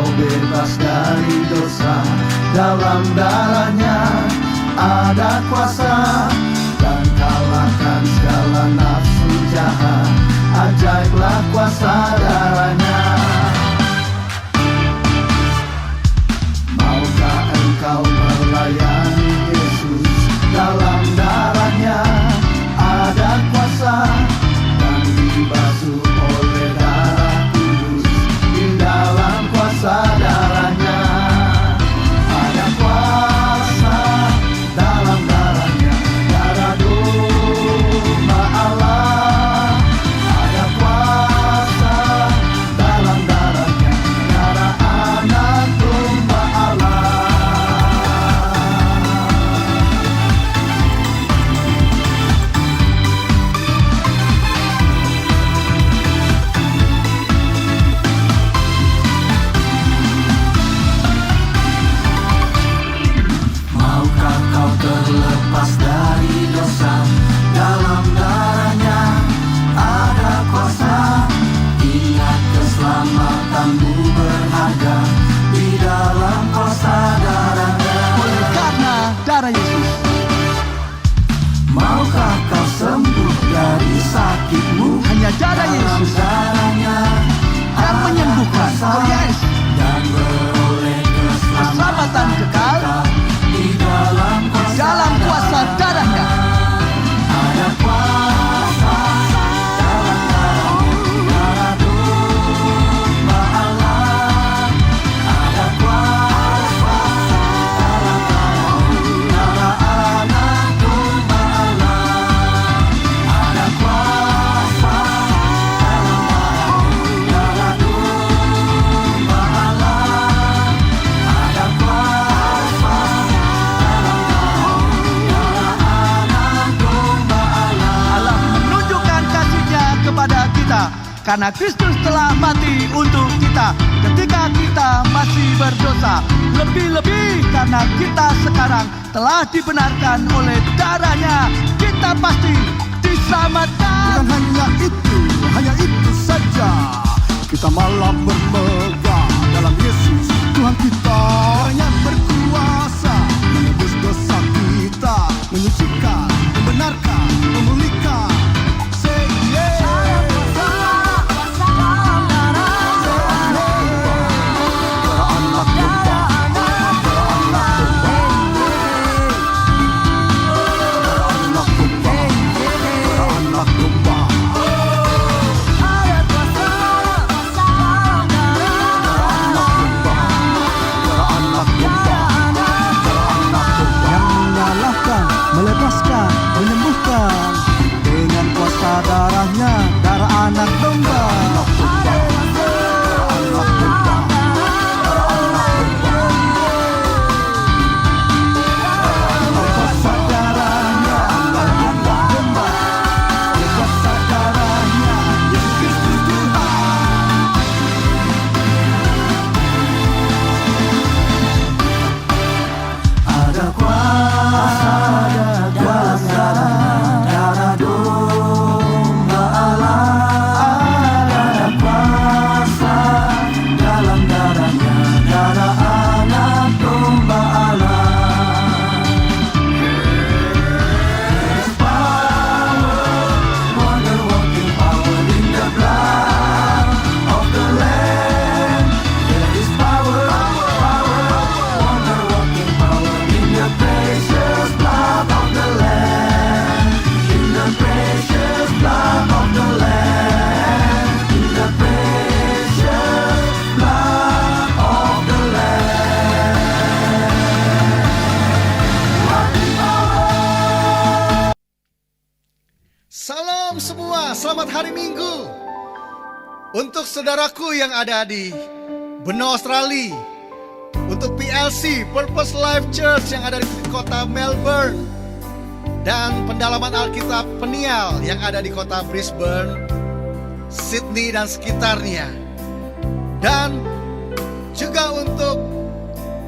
kau bebas dari dosa. Dalam darahnya ada kuasa, dan kalahkan segala nafsu jahat. Ajaiblah kuasa darahnya. Maukah engkau melayani Yesus? Dalam darahnya ada kuasa, dan dibasuh oleh darah kudus. Di dalam kuasa darahnya ada kuasa, dalam darahnya darah domba Allah. Ada kuasa, dalam darahnya darah anak domba Allah. Maukah kau terlepas dari dosa? Dalam darahnya ada kuasa. Ingat keselamatanmu berharga di dalam kuasa darahnya. Oleh karena darah Yesus, maukah kau sembuh dari sakitmu? Hanya darah Yesus darahnya yang menyembuhkan. Oh yes. Dan beroleh keselamatan kekal di dalam kuasa darahnya. Ada kuasa, dalam darahnya darah domba Allah. Ada kuasa, dalam darahnya darah anak domba Allah. Ada kuasa, dalam darahnya darah domba Allah. Ada kuasa, dalam darahnya darah anak domba Allah. Allah menunjukkan kasih-Nya kepada kita karena Kristus telah mati untuk kita ketika kita masih berdosa. Lebih-lebih karena kita sekarang telah dibenarkan oleh darah-Nya, kita pasti diselamatkan. Bukan hanya itu saja, kita malah bermegah dalam Yesus Tuhan kita. Darahnya berkuasa menebus dosa kita, menyucikan, membenarkan, memulihkan. Say yeah. Melepaskan, menyembuhkan dengan kuasa darahnya, darah anak domba. Kuasa darahnya, anak domba. Kuasa darahnya, Yesus Kristus Tuhan. Ada kuasa, darah domba Allah. Ada kuasa, dalam darahnya darah anak domba Allah. There's power, wonder working power in the blood of the Lamb. There is power, wonder working power in the precious blood of the Lamb. In the precious blood of the Lamb. In the precious blood of the Lamb. Working power. Salam semua, selamat hari Minggu. Untuk saudaraku yang ada di benua Australia, untuk PLC, Purpose Life Church yang ada di kota Melbourne, dan pendalaman Alkitab Peniel yang ada di kota Brisbane, Sydney dan sekitarnya. Dan juga untuk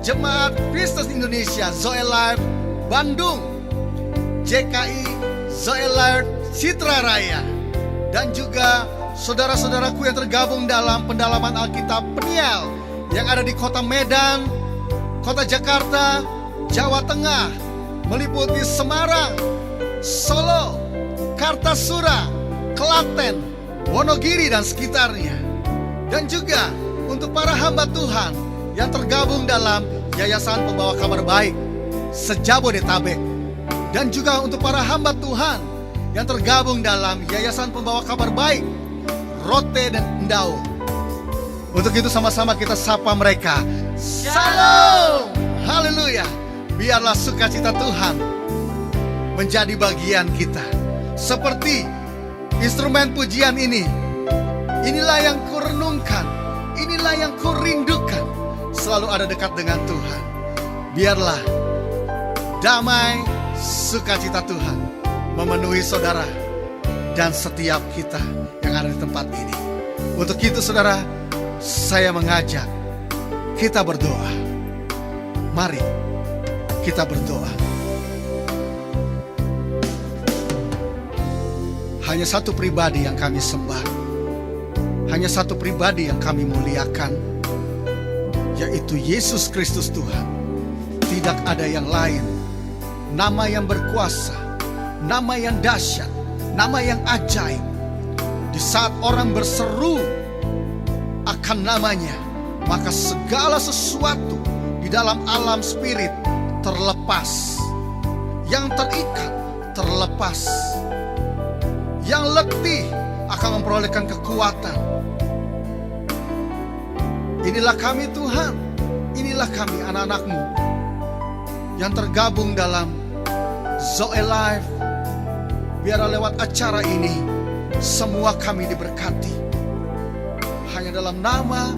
Jemaat Kristus Indonesia Zoe Life Bandung, JKI Zoe Life Citra Raya, dan juga saudara-saudaraku yang tergabung dalam pendalaman Alkitab Peniel yang ada di kota Medan, kota Jakarta, Jawa Tengah, meliputi Semarang, Solo, Kartasura, Klaten, Wonogiri dan sekitarnya. Dan juga untuk para hamba Tuhan yang tergabung dalam Yayasan Pembawa Kabar Baik se-Jabodetabek. Dan juga untuk para hamba Tuhan yang tergabung dalam Yayasan Pembawa Kabar Baik Rote dan Endau. Untuk itu sama-sama kita sapa mereka. Salam, haleluya. Biarlah sukacita Tuhan menjadi bagian kita. Seperti instrumen pujian ini. Inilah yang kurenungkan, inilah yang kurindukan, selalu ada dekat dengan Tuhan. Biarlah damai sukacita Tuhan memenuhi saudara dan setiap kita yang ada di tempat ini. Untuk itu saudara, saya mengajak kita berdoa. Mari kita berdoa. Hanya satu pribadi yang kami sembah, hanya satu pribadi yang kami muliakan, yaitu Yesus Kristus Tuhan. Tidak ada yang lain. Nama yang berkuasa, nama yang dahsyat, nama yang ajaib. Di saat orang berseru akan namanya, maka segala sesuatu di dalam alam spirit terlepas. Yang terikat terlepas. Yang letih akan memperolehkan kekuatan. Inilah kami Tuhan, inilah kami anak-anak-Mu yang tergabung dalam Zoe Life. Biarlah lewat acara ini semua kami diberkati. Hanya dalam nama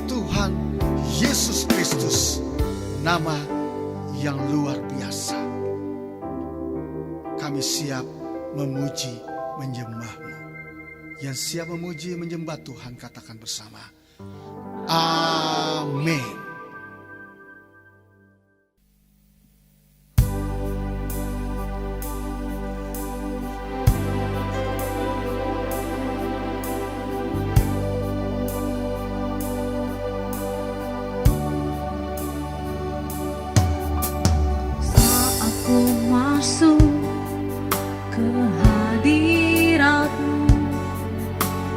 Tuhan Yesus Kristus, nama yang luar biasa. Kami siap memuji, menyembah-Mu. Yang siap memuji, menyembah Tuhan, katakan bersama. Amin. Masuk ke hadirat-Mu,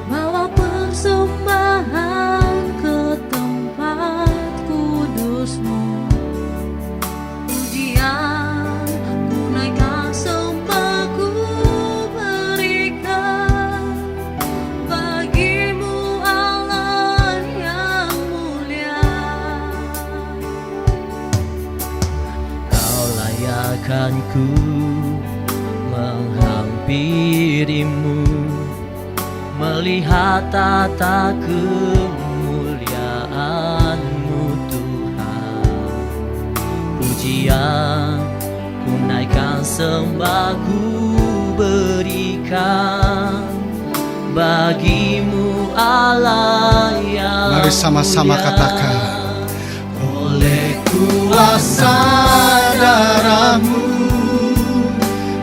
bawa persembahan ke tempat kudus-Mu. Pujian ku naikkan, sembah ku berikan bagi-Mu Allah yang mulia. Kau layakkan ku menghampirimu, melihat tata kemuliaan-Mu Tuhan. Pujian ku naikkan, sembah ku berikan bagi-Mu Allah yang Mari sama-sama mulia. katakan. Oleh Kuasa darah-Mu,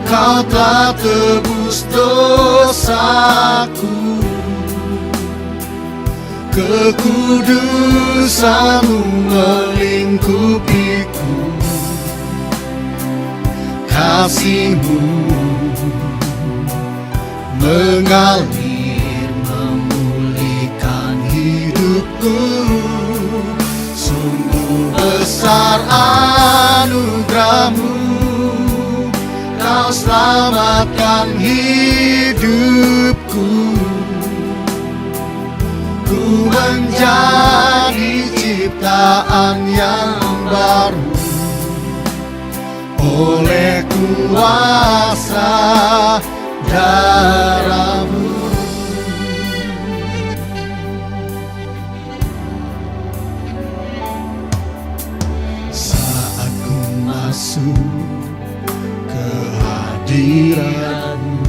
Kau telah tebus dosaku. Kekudusan-Mu melingkupiku. Kasih-Mu mengalir, memulihkan hidupku. Sungguh besar anugerah-Mu, Kau selamatkan hidupku. Ku menjadi ciptaan yang baru oleh kuasa darah-Mu. Saat ku masuk ke hadirat-Mu,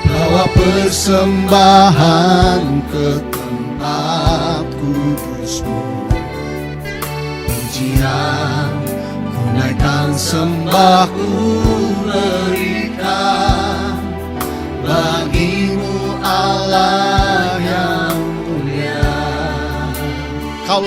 bawa persembahan ke tempat kudus-Mu. Pujian ku naikkan, sembah ku berikan bagi-Mu Allah yang mulia. Kau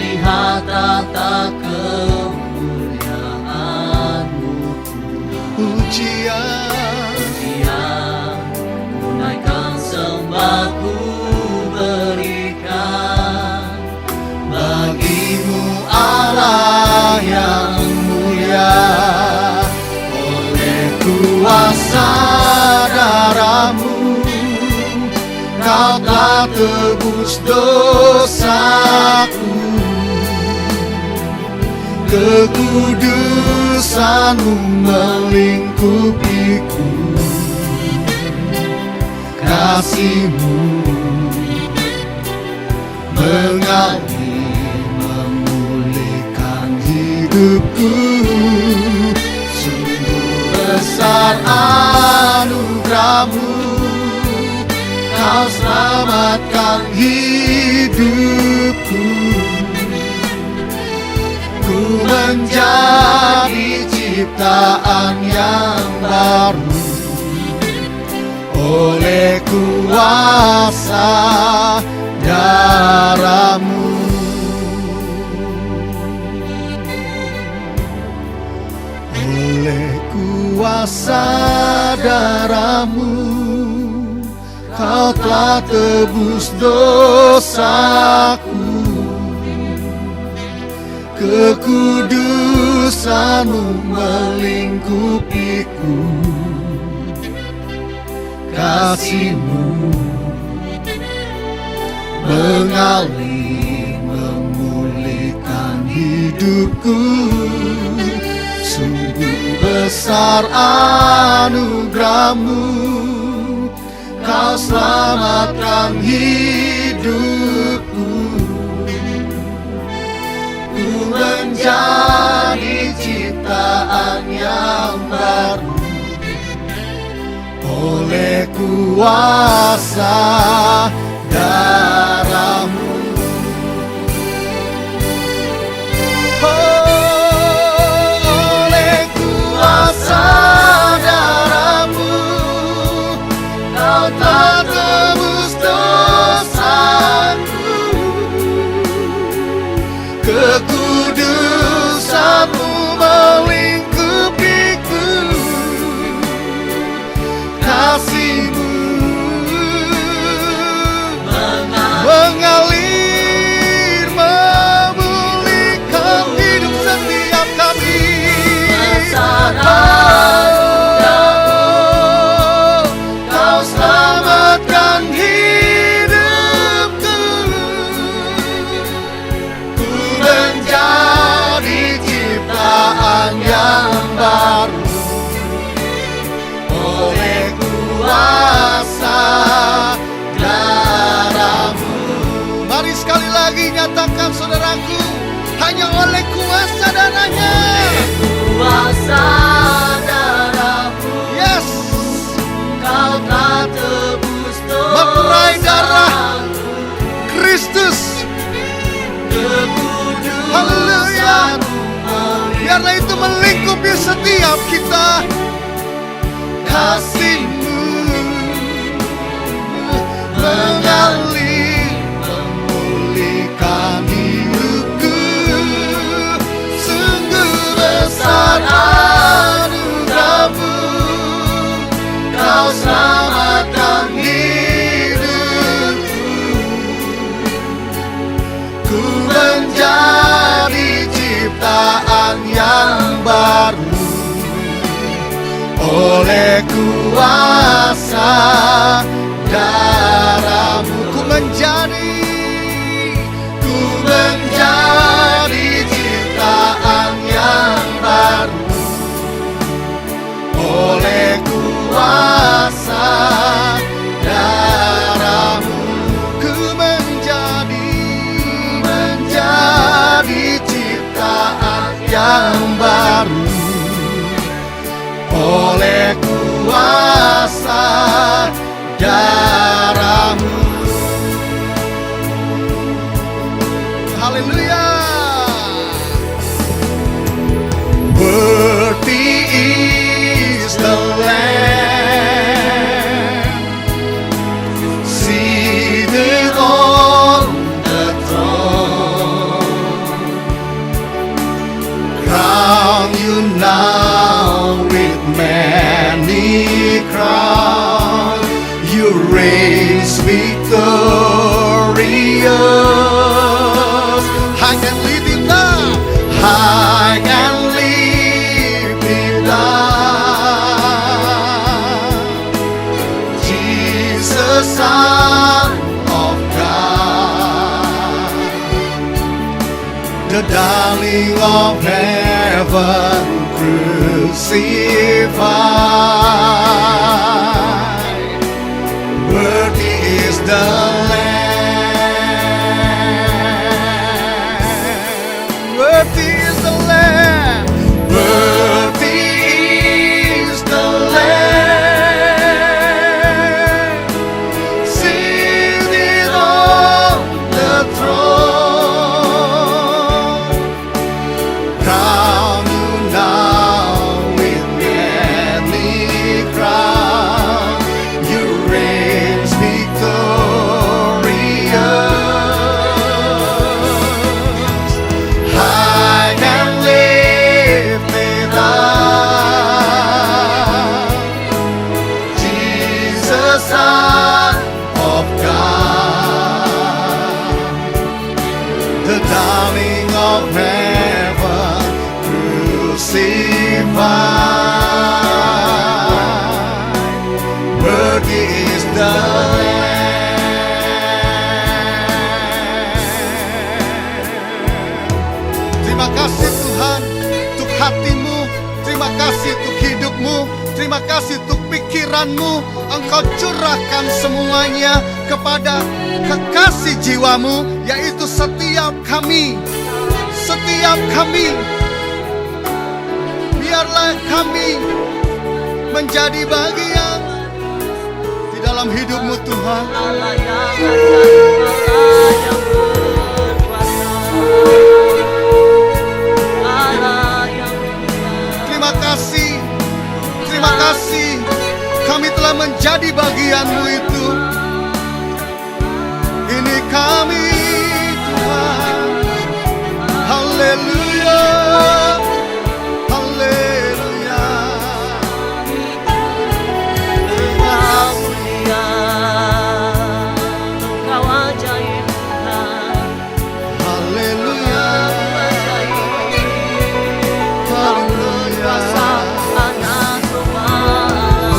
Lihat tata kemuliaan-Mu Pujian Tuhan, tunaikan sembahku berikan bagimu Allah yang mulia. Oleh kuasa darah-Mu Kau telah tebus dosaku. Kekudusan-Mu melingkupiku. Kasih-Mu mengalir memulihkan hidupku. Sungguh besar anugerah-Mu, Kau selamatkan hidupku. Ku menjadi ciptaan yang baru oleh kuasa darah-Mu. Oleh kuasa darah-Mu Kau telah tebus dosaku. Kekudusan-Mu melingkupiku. Kasih-Mu mengalir memulihkan hidupku. Sungguh besar anugerah-Mu, Kau selamatkan hidupku. Ku menjadi ciptaan yang baru oleh kuasa darah-Mu. Oleh kuasa darah-Mu Kau telah tebus dosaku. Kekudusan-Mu melingkupiku. Kasih-Mu mengalir memulihkan hidup setiap kami. Kau selamatkan hidupku. Ku menjadi ciptaan yang baru oleh kuasa darah-Mu. Mari sekali lagi nyatakan saudaraku, hanya oleh kuasa darahnya. kuasa darah-Mu. Yes, Kau telah tebus memerai darah dosaku. Kristus. Haleluya. Biarlah itu melingkupi setiap kita. Kasih-Mu mengalir memulihkan hidupku. Sungguh besar anugerah-Mu, Kau selamatkan hidupku. Ku menjadi ciptaan yang baru oleh kuasa darah-Mu. Ku menjadi ciptaan yang baru oleh kuasa darah-Mu. Ku menjadi ciptaan yang baru oleh kuasa darah-Mu. Haleluya. Worthy is the Lamb seated on the throne. darling of heaven crucified. Worthy is the Lamb. Worthy is the Lamb. Worthy is the Lamb. Seated on the throne. Crown you now with many crowns. You reign victorious. High and lifted up, Jesus, Son of God, the darling of heaven crucified. Worthy is the Lamb. Terima kasih Tuhan untuk hatimu, terima kasih untuk hidupmu, terima kasih untuk pikiranmu. Engkau curahkan semuanya kepada kekasih jiwamu, yaitu setiap kami. Setiap kami, biarlah kami menjadi bagian di dalam hidupmu Tuhan. Allah yang ajaib, Allah yang berkuasa, Allah yang mulia. Terima kasih, terima kasih. Kami telah menjadi bagianmu itu. Ini kami Tuhan. Haleluya, haleluya. Terima Kau kasih. mulia, Kau ajaib Tuhan, Haleluya, ajaib. Kau berkuasa atas semua alam.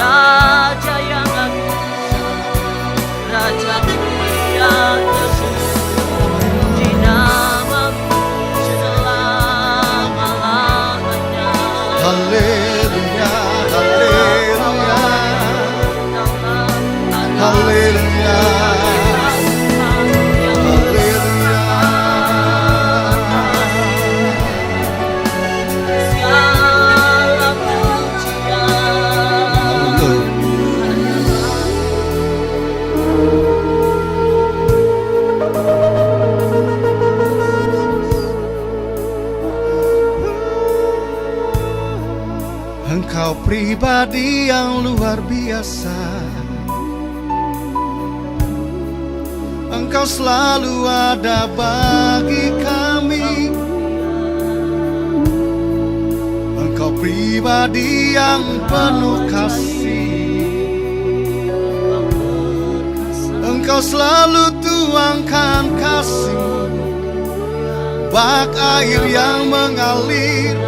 Raja yang agung, Raja mulia terpuji namamu selama-lamanya. haleluya, haleluya, haleluya, Segala pujian. Engkau pribadi yang luar biasa. Engkau selalu ada bagi kami. Engkau pribadi yang penuh kasih. Engkau selalu tuangkan kasih-Mu, bak air yang mengalir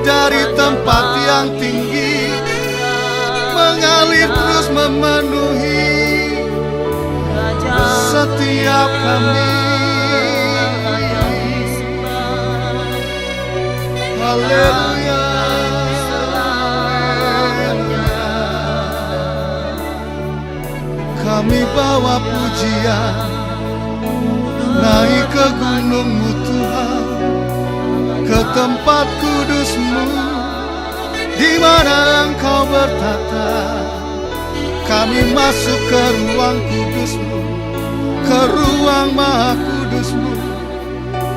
dari tempat yang tinggi, mengalir terus memenuhi setiap kami. Haleluya, kami bawa pujian naik ke gunung-Mu Tuhan, ke tempat kudus-Mu, di mana Engkau bertata. Kami masuk ke ruang kudus-Mu, ke ruang maha kudus-Mu,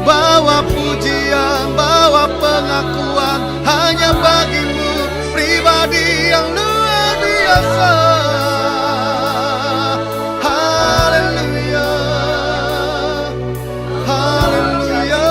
bawa pujian, bawa pengakuan hanya bagi-Mu, pribadi yang luar biasa. Haleluya, haleluya.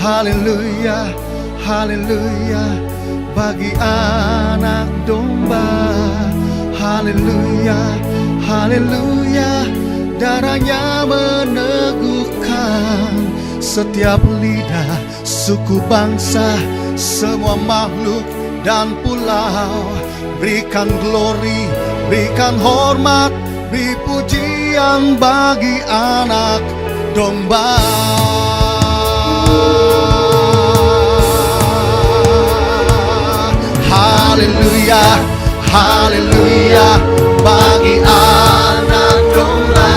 haleluya, haleluya, bagi anak domba. Haleluya, haleluya, darahnya meneguhkan setiap lidah, suku, bangsa, semua makhluk dan pulau. Berikan glory, berikan hormat, beri pujian bagi anak domba. Haleluya, haleluya, bagi anak domba.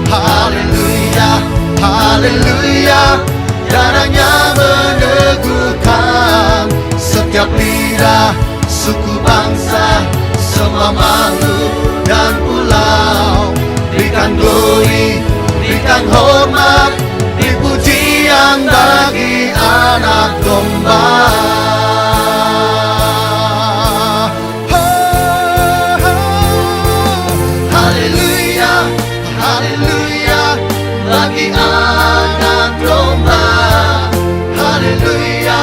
Haleluya, haleluya, darahnya meneguhkan setiap lidah, suku, bangsa, semua makhluk dan pulau. Berikan glory, berikan hormat, beri pujian bagi anak domba. Haleluya, haleluya, bagi anak domba. Haleluya,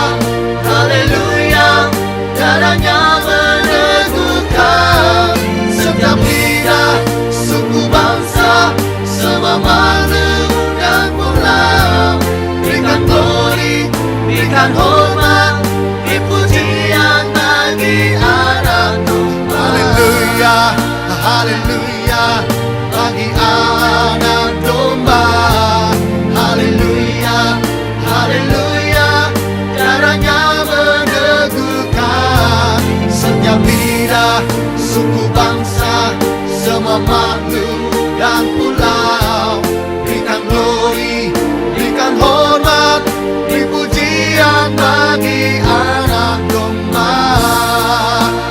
haleluya, darahnya meneguhkan setiap lidah, suku, bangsa, semua makhluk dan pulau. Berikan glory, berikan hormat, beri pujian bagi anak domba. Haleluya, haleluya, bagi anak domba. Haleluya, haleluya, darahnya meneguhkan setiap lidah, suku, bangsa, semua makhluk dan pulau. Berikan glory, berikan hormat, beri pujian bagi anak domba.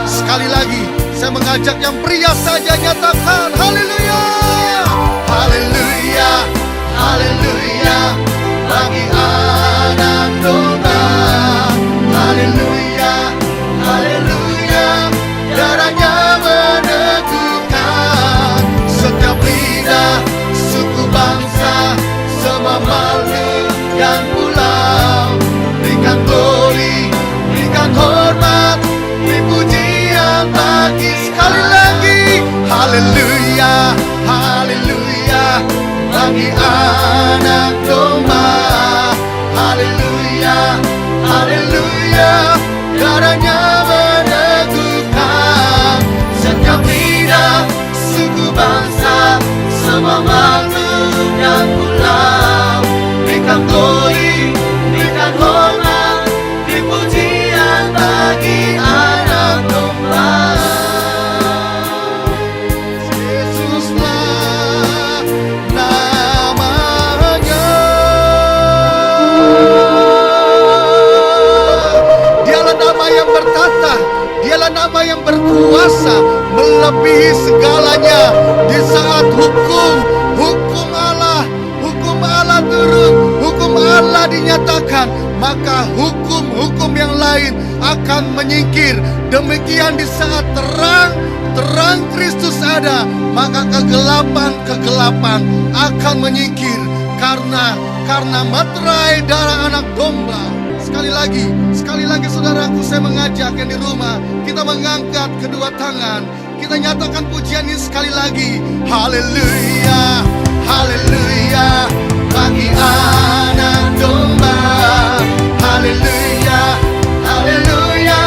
Sekali lagi saya mengajak yang pria saja nyatakan haleluya, haleluya, haleluya, bagi anak domba. Haleluya, haleluya, darahnya meneguhkan setiap lidah, suku, bangsa, semua makhluk dan pulau. Berikan glory, berikan hormat, beri pujian bagi. Sekali lagi haleluya, haleluya, bagi anak domba. Haleluya, haleluya, darahnya meneguhkan setiap lidah, suku, bangsa, semua makhluk dan pulau. Berikan glory, berikan hormat, beri pujian bagi anak domba. Yesuslah namanya. Dialah nama yang bertata, dialah nama yang berkuasa melebihi segalanya. Di saat hukum Allah turun, hukum Allah dinyatakan, maka hukum-hukum yang lain akan menyingkir. Demikian di saat terang Kristus ada, maka kegelapan akan menyingkir karena materai darah anak domba. Sekali lagi saudaraku, saya mengajak yang di rumah, kita mengangkat kedua tangan, kita nyatakan pujian ini sekali lagi. Haleluya, haleluya, bagi anak domba. Haleluya, haleluya,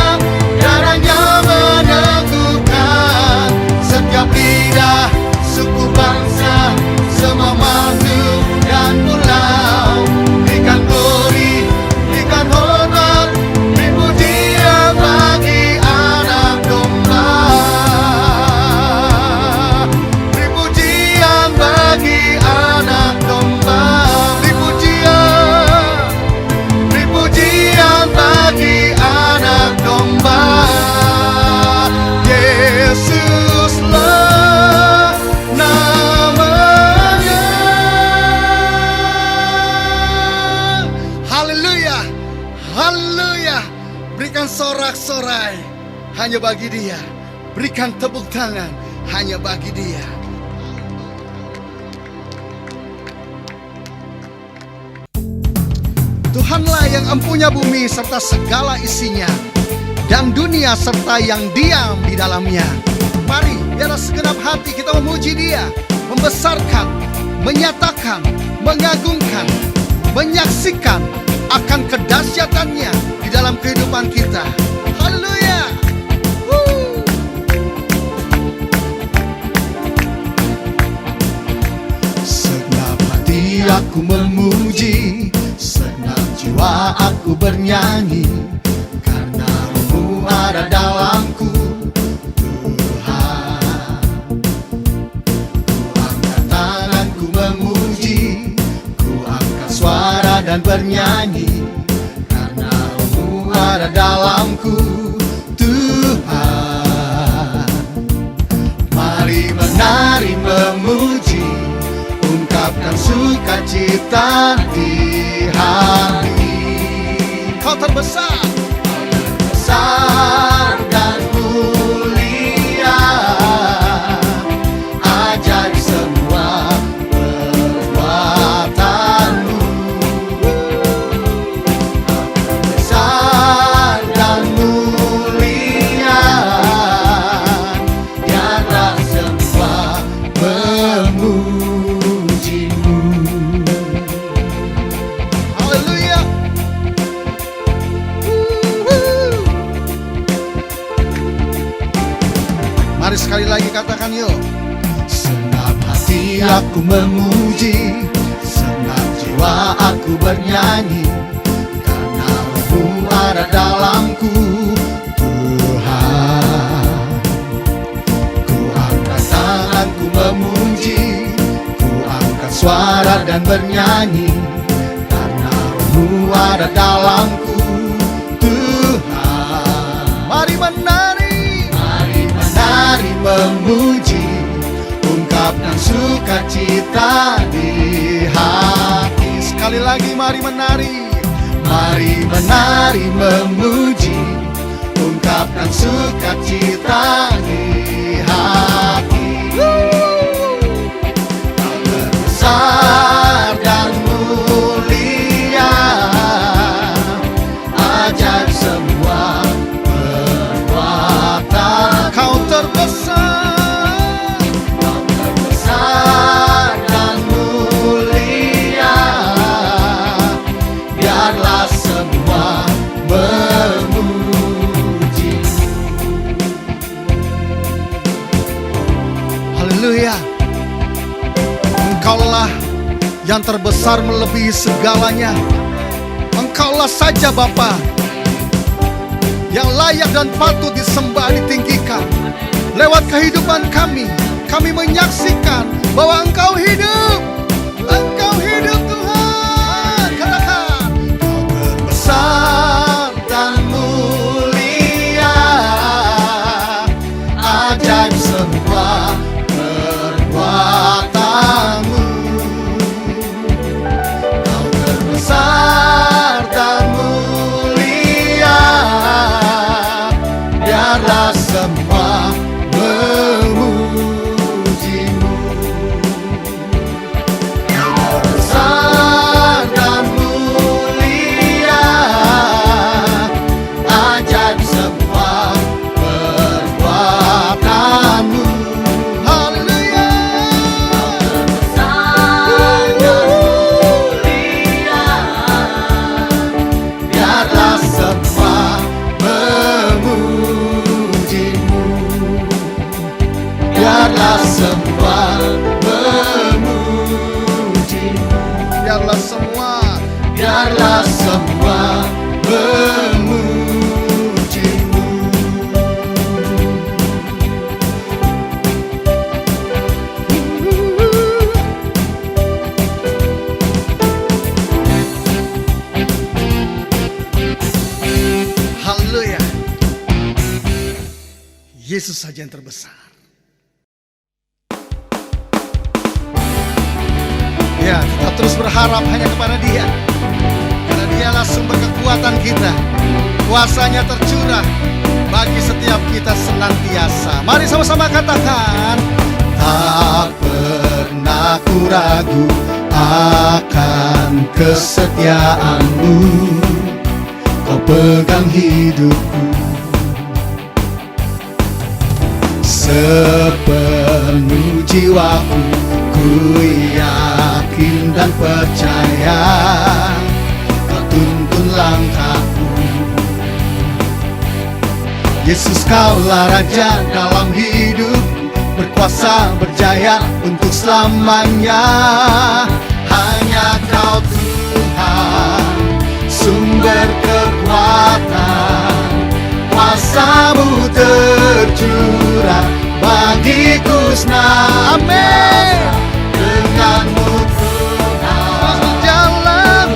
darahnya meneguhkan setiap lidah, suku, bangsa, semua makhluk dan pulau. Berikan glory, berikan hormat, beri pujian bagi anak domba. Beri pujian bagi anak domba. Beri pujian bagi anak domba. Yesuslah namanya. Haleluya, haleluya. Berikan sorak-sorai hanya bagi Dia. Berikan tepuk tangan hanya bagi Dia. Tuhanlah yang empunya bumi serta segala isinya, dan dunia serta yang diam di dalamnya. Mari, biarlah segenap hati kita memuji Dia, membesarkan, menyatakan, mengagungkan, menyaksikan akan kedahsyatannya di dalam kehidupan kita. Haleluya. Segenap hati aku memuji, segenap jiwa aku bernyanyi, karena Roh-Mu ada dalamku. Tuhan, ku angkat tanganku memuji, ku angkat suara dan bernyanyi, karena Roh-Mu ada dalamku. Tuhan, mari menari memuji, ungkapkan sukacita di hati. Kau terbesar, besar dan mulia, ajaib semua perbuatanmu. Besar dan mulia, biarlah semua memujimu. Haleluya. Mari sekali lagi katakan yuk. Senap hati aku memuji, senap jiwa aku bernyanyi, karena Roh-Mu ada dalamku. Tuhan, ku angkat tanganku memuji, ku angkat suara dan bernyanyi, karena Roh-Mu ada dalamku. Tuhan, mari menari, menari memuji, ungkapkan sukacita di hati. Sekali lagi mari menari, mari menari memuji, ungkapkan sukacita di hati. Kau terbesar dan mulia, ajaib semua perbuatan. Kau terbesar, kau terbesar dan mulia, biarlah semua memuji. Haleluya. Engkaulah yang terbesar melebihi segalanya. Engkaulah saja Bapa yang layak dan patut disembah, ditinggikan. Lewat kehidupan kami menyaksikan bahwa Engkau hidup. Engkau hidup Tuhan. Katakan, Kau terbesar dan mulia, ajaib semua perbuatanmu. Kau terbesar dan mulia, biarlah semua memujimu. Kau terbesar dan mulia, ajaib semua perbuatanmu. Haleluya. Kau terbesar dan mulia, biarlah semua memujimu. Biarlah semua memujimu. Biarlah semua, biarlah semua memujimu. Haleluya. Yesus saja yang terbesar. Ya, kita terus berharap hanya kepada Dia, karena Dialah sumber kekuatan kita. Kuasanya tercurah bagi setiap kita senantiasa. Mari sama-sama katakan, tak pernah ku ragu Akan kesetiaan-Mu Kau pegang hidupku. Sepenuh jiwaku ku yakin dan percaya Kau tuntun langkahku. Yesus, Kaulah Raja dalam hidup, berkuasa berjaya untuk selamanya. Hanya Kau Tuhan, sumber kekuatan, kuasa-Mu tercurah bagiku senantiasa. Amin. Dengan-Mu Tuhan berjalan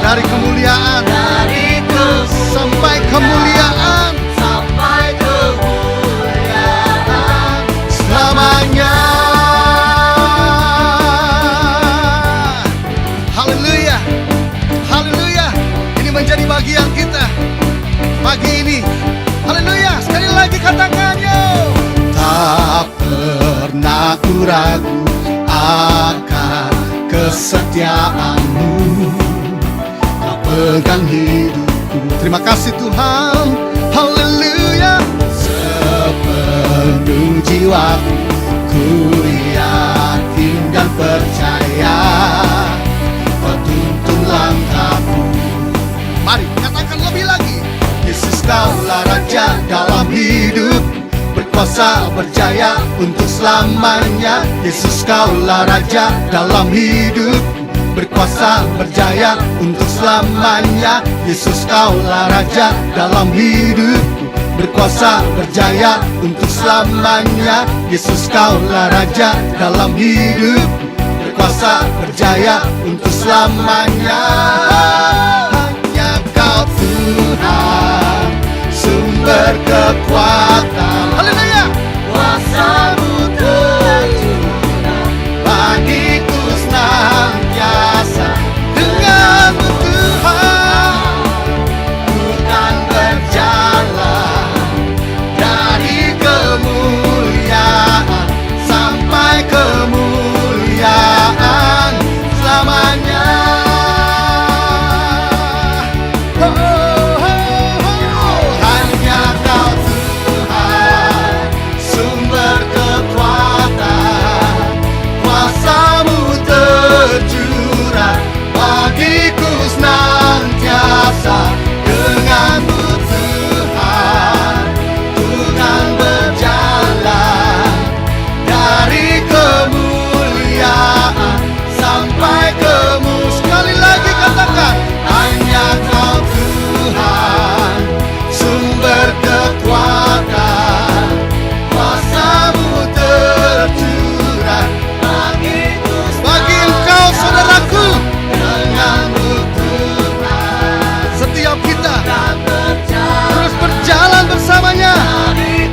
dari kemuliaan sampai kemuliaan selamanya. Haleluya, haleluya. Ini menjadi bagian kita pagi ini. Haleluya, sekali lagi katakan yo. Tak pernah ku ragu akan kesetiaan-Mu, Kau pegang hidupku. Terima kasih Tuhan, haleluya. Sepenuh jiwaku ku yakin dan percaya Kau tuntun langkahku. Mari katakan lebih lagi. Yesus, Kaulah Raja dalam hidup, berkuasa berjaya untuk selamanya. Yesus, Kaulah Raja dalam hidup, berkuasa berjaya untuk selamanya. Yesus, Kaulah Raja dalam hidup, berkuasa berjaya untuk selamanya. Yesus, Kaulah Raja dalam hidup, berkuasa berjaya untuk selamanya. Hanya Kau Tuhan, sumber kekuatan. Haleluya. Kuasa-Mu tercurah bagiku senantiasa. Dengan-Mu Tuhan ku kan berjalan dari kemuliaan sampai kemuliaan selamanya. Hanya Kau Tuhan, sumber kekuatan, kuasa-Mu tercurah bagiku senantiasa. Dengan-Mu Tuhan, Tuhan berjalan dari kemuliaan sampai kemuliaan. Sekali lagi katakan, hanya Kau Tuhan, sumber kekuatan, kuasa-Mu tercurah bagiku. Bagi engkau saudaraku, dengan-Mu Tuhan, setiap kita terus berjalan bersamanya.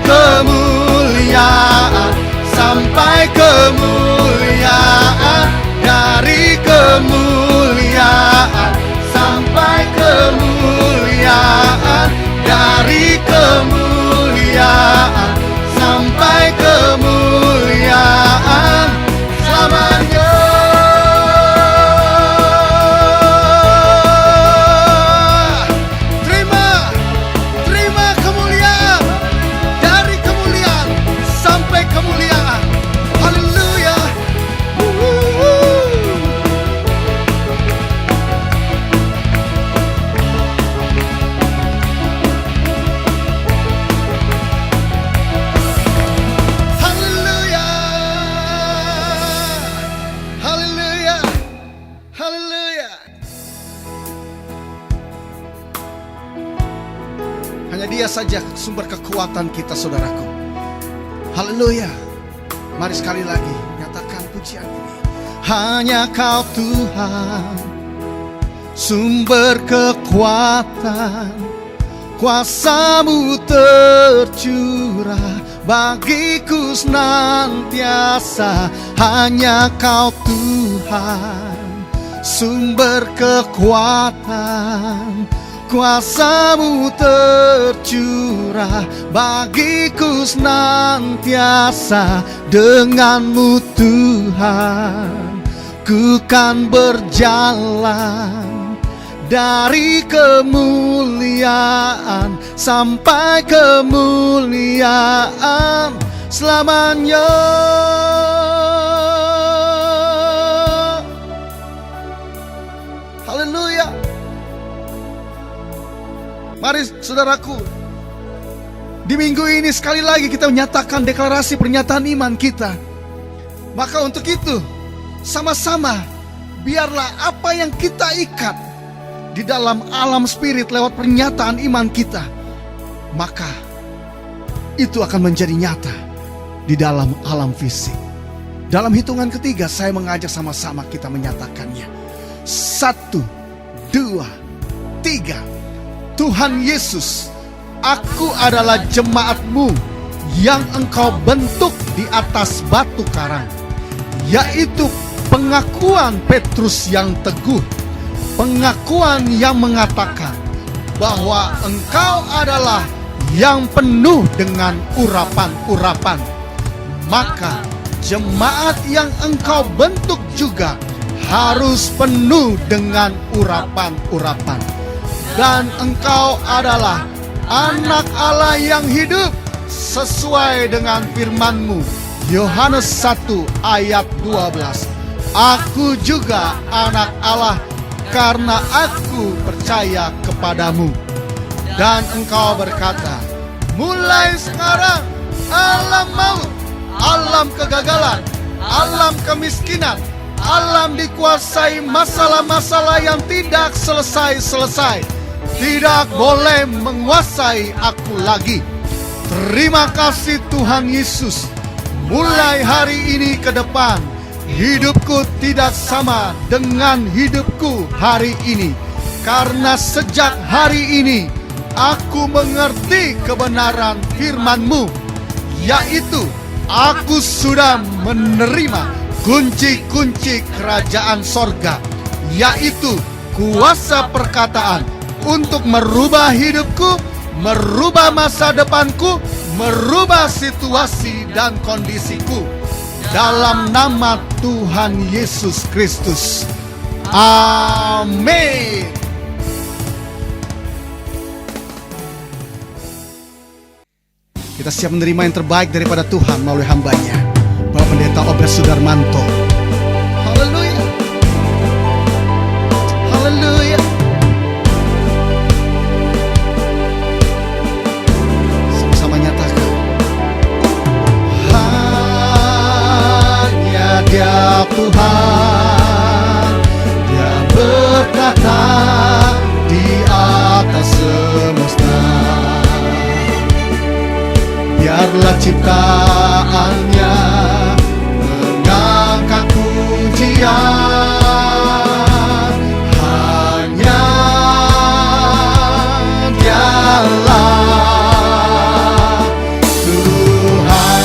Kemuliaan sampai kemuliaan, dari kemuliaan sampai kemuliaan, dari kemuliaan sampai kemuliaan selamanya. Terima kemuliaan, dari kemuliaan sampai kemuliaan. Haleluya. Haleluya. Haleluya. Haleluya. Hanya Dia saja sumber kekuatan kita, saudaraku. Haleluya. Mari sekali lagi nyatakan pujian ini. Hanya Kau Tuhan, sumber kekuatan, kuasa-Mu tercurah bagiku senantiasa. Hanya Kau Tuhan, sumber kekuatan, kuasa-Mu tercurah bagiku senantiasa. Dengan-Mu Tuhan, Ku kan berjalan dari kemuliaan sampai kemuliaan selamanya. Haleluya. Mari saudaraku, di minggu ini sekali lagi kita menyatakan deklarasi pernyataan iman kita. Maka untuk itu, sama-sama biarlah apa yang kita ikat di dalam alam spirit lewat pernyataan iman kita, maka itu akan menjadi nyata di dalam alam fisik. Dalam hitungan ketiga saya mengajak sama-sama kita menyatakannya. 1, 2, 3. Tuhan Yesus, aku adalah jemaat-Mu yang Engkau bentuk di atas batu karang, yaitu pengakuan Petrus yang teguh, pengakuan yang mengatakan bahwa Engkau adalah yang penuh dengan urapan-urapan. Maka jemaat yang Engkau bentuk juga harus penuh dengan urapan-urapan. Dan Engkau adalah Anak Allah yang hidup sesuai dengan firman-Mu. Yohanes 1 ayat 12. Aku juga anak Allah karena aku percaya kepadamu. Dan Engkau berkata, mulai sekarang alam maut, alam kegagalan, alam kemiskinan, alam dikuasai masalah-masalah yang tidak selesai-selesai, tidak boleh menguasai aku lagi. Terima kasih Tuhan Yesus. Mulai hari ini ke depan, hidupku tidak sama dengan hidupku hari ini. Karena sejak hari ini, aku mengerti kebenaran firman-Mu, yaitu aku sudah menerima kunci-kunci kerajaan sorga, yaitu kuasa perkataan untuk merubah hidupku, merubah masa depanku, merubah situasi dan kondisiku. Dalam nama Tuhan Yesus Kristus. Amin. Kita siap menerima yang terbaik daripada Tuhan melalui hamba-Nya, Bapak Pendeta Obed Sudarmanto. Haleluya. Haleluya. Sama-sama nyatakan. Hanya Dia Tuhan, Dia berkata di atas semesta. Biarlah ciptaannya mengangkat pujian. Hanya Dialah Tuhan.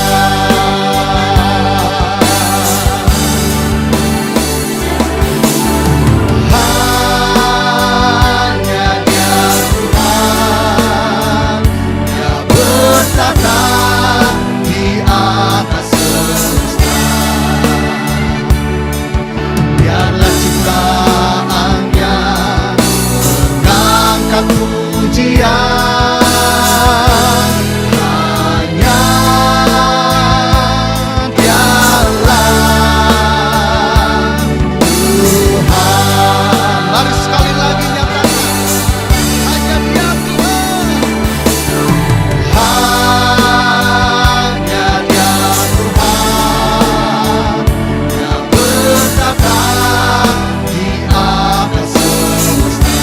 Hanya Dia Tuhan, Dia bertata di atas semesta. Biarlah ciptaannya mengangkat pujian. Hanya Dialah Tuhan. Mari sekali lagi nyatakan, hanya Dia Tuhan. Hanya Dia Tuhan, Dia bertata di atas semesta.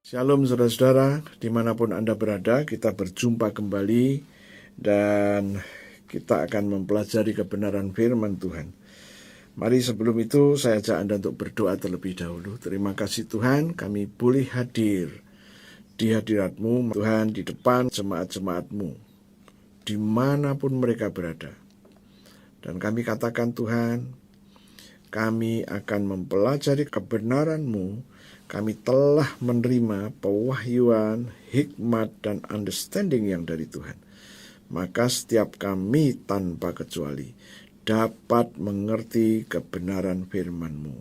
Shalom saudara-saudara, dimanapun Anda berada, kita berjumpa kembali dan kita akan mempelajari kebenaran firman Tuhan. Mari sebelum itu saya ajak Anda untuk berdoa terlebih dahulu. Terima kasih Tuhan, kami boleh hadir di hadirat-Mu, Tuhan, di depan jemaat-jemaat-Mu, dimanapun mereka berada. Dan kami katakan Tuhan, kami akan mempelajari kebenaran-Mu. Kami telah menerima pewahyuan, hikmat, dan understanding yang dari Tuhan. Maka setiap kami tanpa kecuali dapat mengerti kebenaran firman-Mu.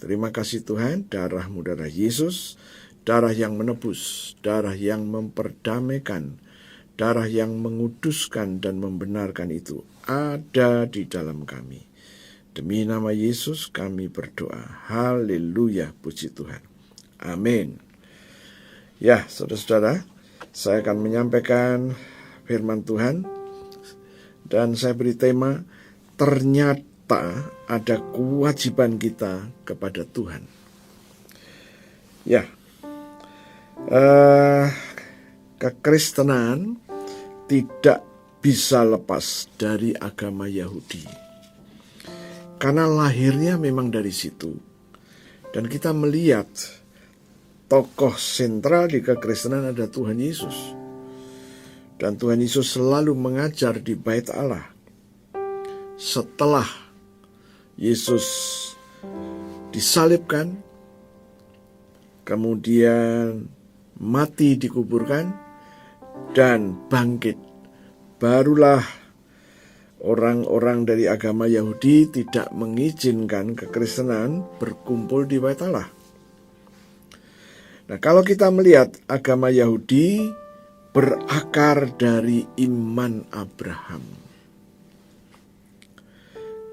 Terima kasih Tuhan, darah-Mu, darah Yesus, darah yang menebus, darah yang memperdamaikan, darah yang menguduskan dan membenarkan itu ada di dalam kami. Demi nama Yesus kami berdoa. Haleluya, puji Tuhan. Amin. Ya, saudara-saudara, saya akan menyampaikan firman Tuhan dan saya beri tema, ternyata ada kewajiban kita kepada Tuhan. Ya, kekristenan tidak bisa lepas dari agama Yahudi. Karena lahirnya memang dari situ. Dan kita melihat tokoh sentral di kekristenan ada Tuhan Yesus. Dan Tuhan Yesus selalu mengajar di bait Allah. Setelah Yesus disalibkan, kemudian mati dikuburkan, dan bangkit, barulah orang-orang dari agama Yahudi tidak mengizinkan kekristenan berkumpul di bait Allah. Nah, kalau kita melihat agama Yahudi berakar dari iman Abraham.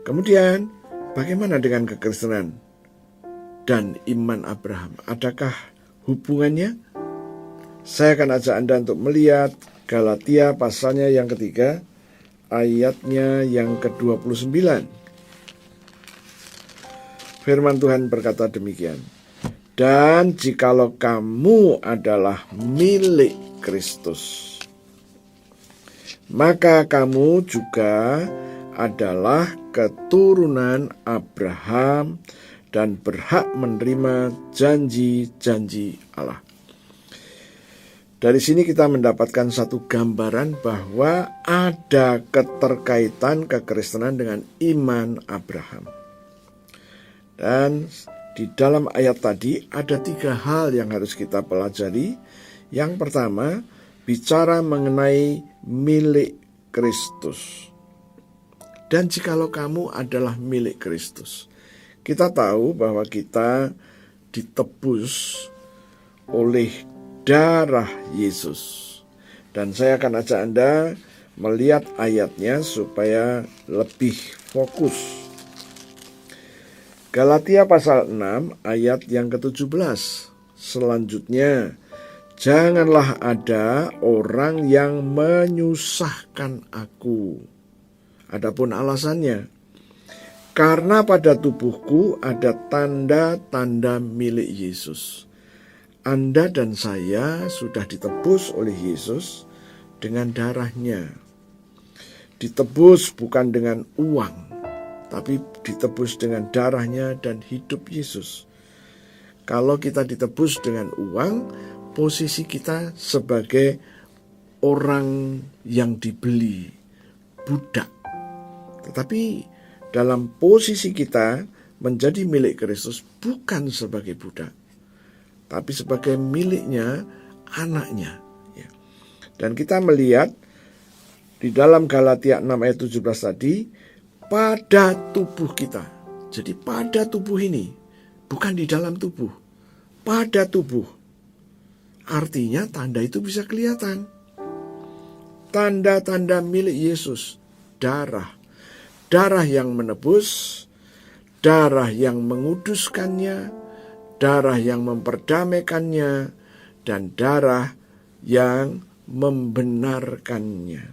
Kemudian, bagaimana dengan kekristenan dan iman Abraham? Adakah hubungannya? Saya akan ajak Anda untuk melihat Galatia pasalnya yang ketiga, ayatnya yang ke-29. Firman Tuhan berkata demikian. Dan jikalau kamu adalah milik Kristus, maka kamu juga adalah keturunan Abraham dan berhak menerima janji-janji Allah. Dari sini kita mendapatkan satu gambaran bahwa ada keterkaitan kekristenan dengan iman Abraham. Dan di dalam ayat tadi ada 3 hal yang harus kita pelajari. Yang pertama, bicara mengenai milik Kristus. Dan jikalau kamu adalah milik Kristus. Kita tahu bahwa kita ditebus oleh darah Yesus. Dan saya akan ajak Anda melihat ayatnya supaya lebih fokus. Galatia pasal 6 ayat yang ke-17. Selanjutnya, janganlah ada orang yang menyusahkan aku. Adapun alasannya, karena pada tubuhku ada tanda-tanda milik Yesus. Anda dan saya sudah ditebus oleh Yesus dengan darahnya. Ditebus bukan dengan uang, tapi ditebus dengan darahnya dan hidup Yesus. Kalau kita ditebus dengan uang, posisi kita sebagai orang yang dibeli, budak. Tetapi dalam posisi kita menjadi milik Kristus bukan sebagai budak, tapi sebagai miliknya, anaknya. Dan kita melihat di dalam Galatia 6 ayat 17 tadi, pada tubuh kita. Jadi pada tubuh ini, bukan di dalam tubuh. Pada tubuh. Artinya tanda itu bisa kelihatan. Tanda-tanda milik Yesus. Darah. Darah yang menebus. Darah yang menguduskannya. Darah yang memperdamaikannya. Dan darah yang membenarkannya.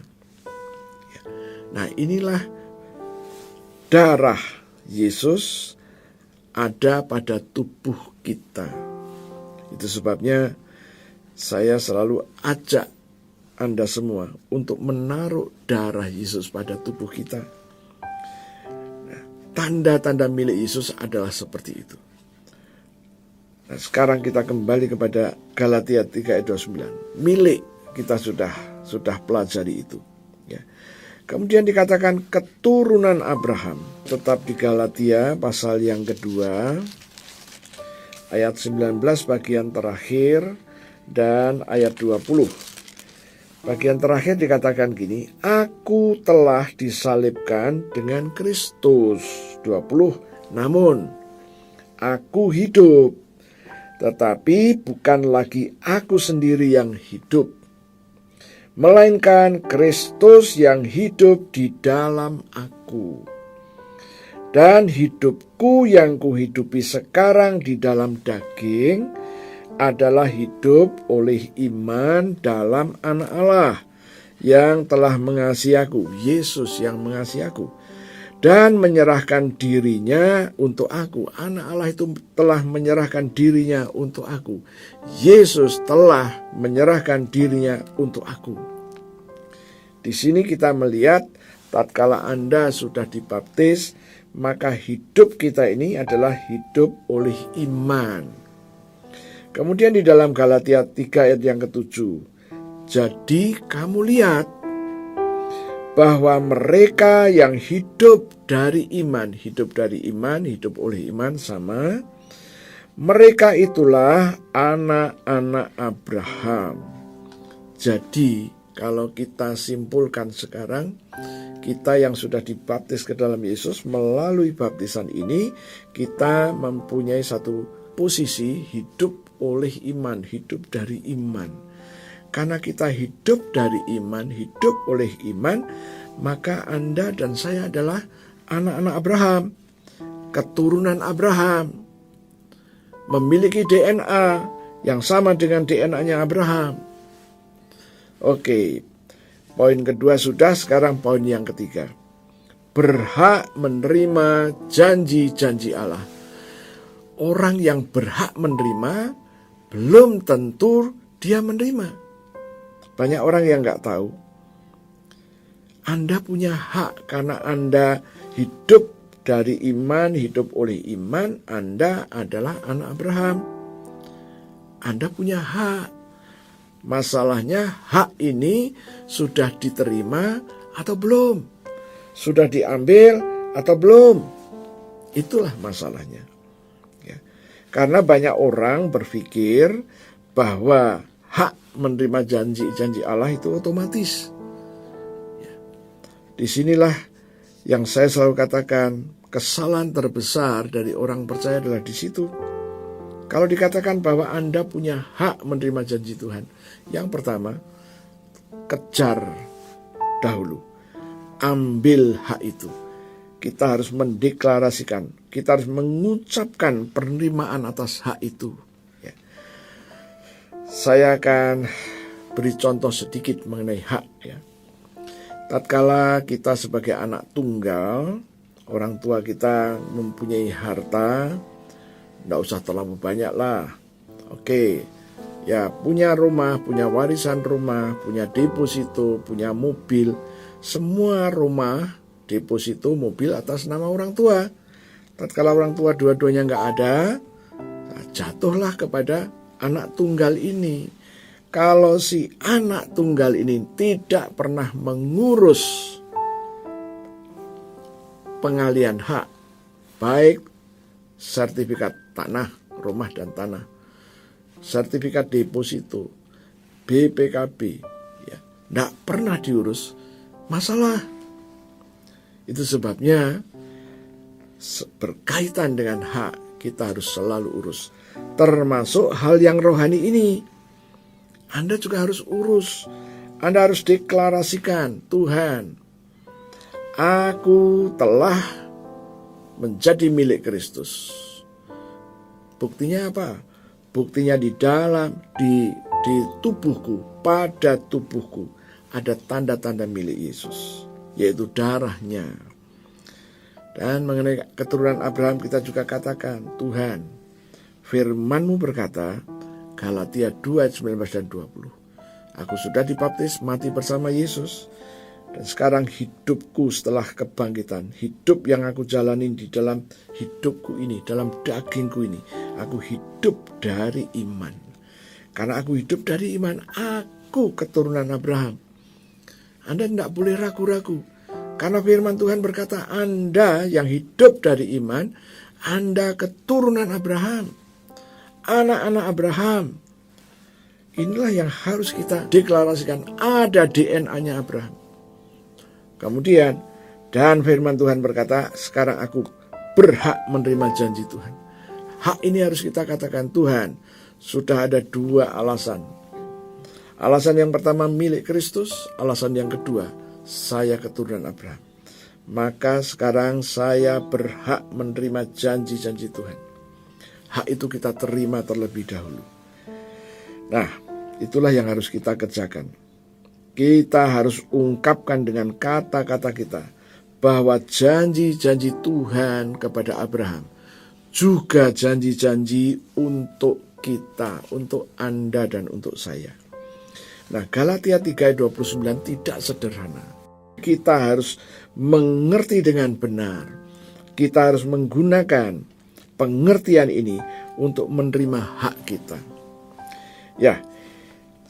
Nah, inilah darah Yesus ada pada tubuh kita. Itu sebabnya saya selalu ajak Anda semua untuk menaruh darah Yesus pada tubuh kita. Nah, tanda-tanda milik Yesus adalah seperti itu. Nah, sekarang kita kembali kepada Galatia 3 ayat 29. Milik kita sudah pelajari itu. Ya. Kemudian dikatakan keturunan Abraham. Tetap di Galatia pasal yang kedua, ayat 19 bagian terakhir dan ayat 20. Bagian terakhir dikatakan gini, aku telah disalibkan dengan Kristus. 20, namun aku hidup, tetapi bukan lagi aku sendiri yang hidup, melainkan Kristus yang hidup di dalam aku. Dan hidupku yang kuhidupi sekarang di dalam daging adalah hidup oleh iman dalam Anak Allah yang telah mengasihi aku, Yesus yang mengasihi aku, dan menyerahkan dirinya untuk aku. Anak Allah itu telah menyerahkan dirinya untuk aku. Yesus telah menyerahkan dirinya untuk aku. Di sini kita melihat tatkala Anda sudah dibaptis, maka hidup kita ini adalah hidup oleh iman. Kemudian di dalam Galatia 3 ayat yang ke-7, jadi kamu lihat bahwa mereka yang hidup dari iman, hidup oleh iman sama, mereka itulah anak-anak Abraham. Jadi kalau kita simpulkan sekarang, kita yang sudah dibaptis ke dalam Yesus melalui baptisan ini, kita mempunyai satu posisi hidup oleh iman, hidup dari iman. Karena kita hidup dari iman, hidup oleh iman, maka Anda dan saya adalah anak-anak Abraham, keturunan Abraham, memiliki DNA yang sama dengan DNA-nya Abraham. Oke, poin kedua sudah, sekarang poin yang ketiga. Berhak menerima janji-janji Allah. Orang yang berhak menerima belum tentu dia menerima. Banyak orang yang nggak tahu. Anda punya hak karena Anda hidup dari iman, hidup oleh iman. Anda adalah anak Abraham. Anda punya hak. Masalahnya hak ini sudah diterima atau belum? Sudah diambil atau belum? Itulah masalahnya. Karena banyak orang berpikir bahwa hak menerima janji-janji Allah itu otomatis. Disinilah yang saya selalu katakan, kesalahan terbesar dari orang percaya adalah di situ. Kalau dikatakan bahwa Anda punya hak menerima janji Tuhan, yang pertama, kejar dahulu. Ambil hak itu. Kita harus mendeklarasikan, kita harus mengucapkan penerimaan atas hak itu. Ya. Saya akan beri contoh sedikit mengenai hak. Ya. Tatkala kita sebagai anak tunggal, orang tua kita mempunyai harta, tidak usah terlalu banyak lah. Oke, ya punya rumah, punya warisan rumah, punya deposito, punya mobil, semua rumah, deposito, mobil atas nama orang tua. Tatkala orang tua dua-duanya nggak ada, jatuhlah kepada anak tunggal ini. Kalau si anak tunggal ini tidak pernah mengurus pengalihan hak, baik sertifikat tanah, rumah dan tanah, sertifikat deposito, BPKB, ya, tidak pernah diurus, masalah. Itu sebabnya berkaitan dengan hak kita harus selalu urus. Termasuk hal yang rohani ini. Anda juga harus urus. Anda harus deklarasikan, Tuhan, aku telah menjadi milik Kristus. Buktinya apa? Buktinya di dalam, di tubuhku, pada tubuhku ada tanda-tanda milik Yesus, yaitu darahnya. Dan mengenai keturunan Abraham kita juga katakan, Tuhan, firman-Mu berkata, Galatia 2 ayat 19 dan 20. Aku sudah dibaptis, mati bersama Yesus, dan sekarang hidupku setelah kebangkitan, hidup yang aku jalanin di dalam hidupku ini, dalam dagingku ini, aku hidup dari iman. Karena aku hidup dari iman, aku keturunan Abraham. Anda tidak boleh ragu-ragu. Karena firman Tuhan berkata, Anda yang hidup dari iman, Anda keturunan Abraham. Anak-anak Abraham. Inilah yang harus kita deklarasikan, ada DNA-nya Abraham. Kemudian, dan firman Tuhan berkata, sekarang aku berhak menerima janji Tuhan. Hak ini harus kita katakan, Tuhan, sudah ada dua alasan. Alasan yang pertama milik Kristus, alasan yang kedua, saya keturunan Abraham. Maka sekarang saya berhak menerima janji-janji Tuhan. Hak itu kita terima terlebih dahulu. Nah, itulah yang harus kita kerjakan. Kita harus ungkapkan dengan kata-kata kita bahwa janji-janji Tuhan kepada Abraham juga janji-janji untuk kita, untuk Anda dan untuk saya. Nah, Galatia 3 ayat 29 tidak sederhana. Kita harus mengerti dengan benar. Kita harus menggunakan pengertian ini untuk menerima hak kita. Ya,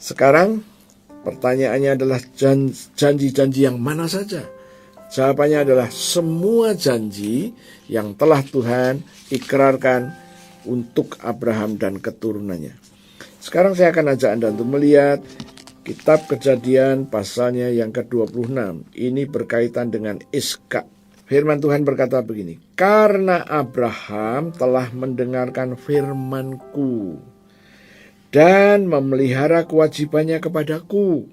sekarang pertanyaannya adalah janji-janji yang mana saja? Jawabannya adalah semua janji yang telah Tuhan ikrarkan untuk Abraham dan keturunannya. Sekarang saya akan ajak Anda untuk melihat Kitab Kejadian pasalnya yang ke-26. Ini berkaitan dengan Ishak. Firman Tuhan berkata begini, karena Abraham telah mendengarkan firman-Ku dan memelihara kewajibannya kepadaku,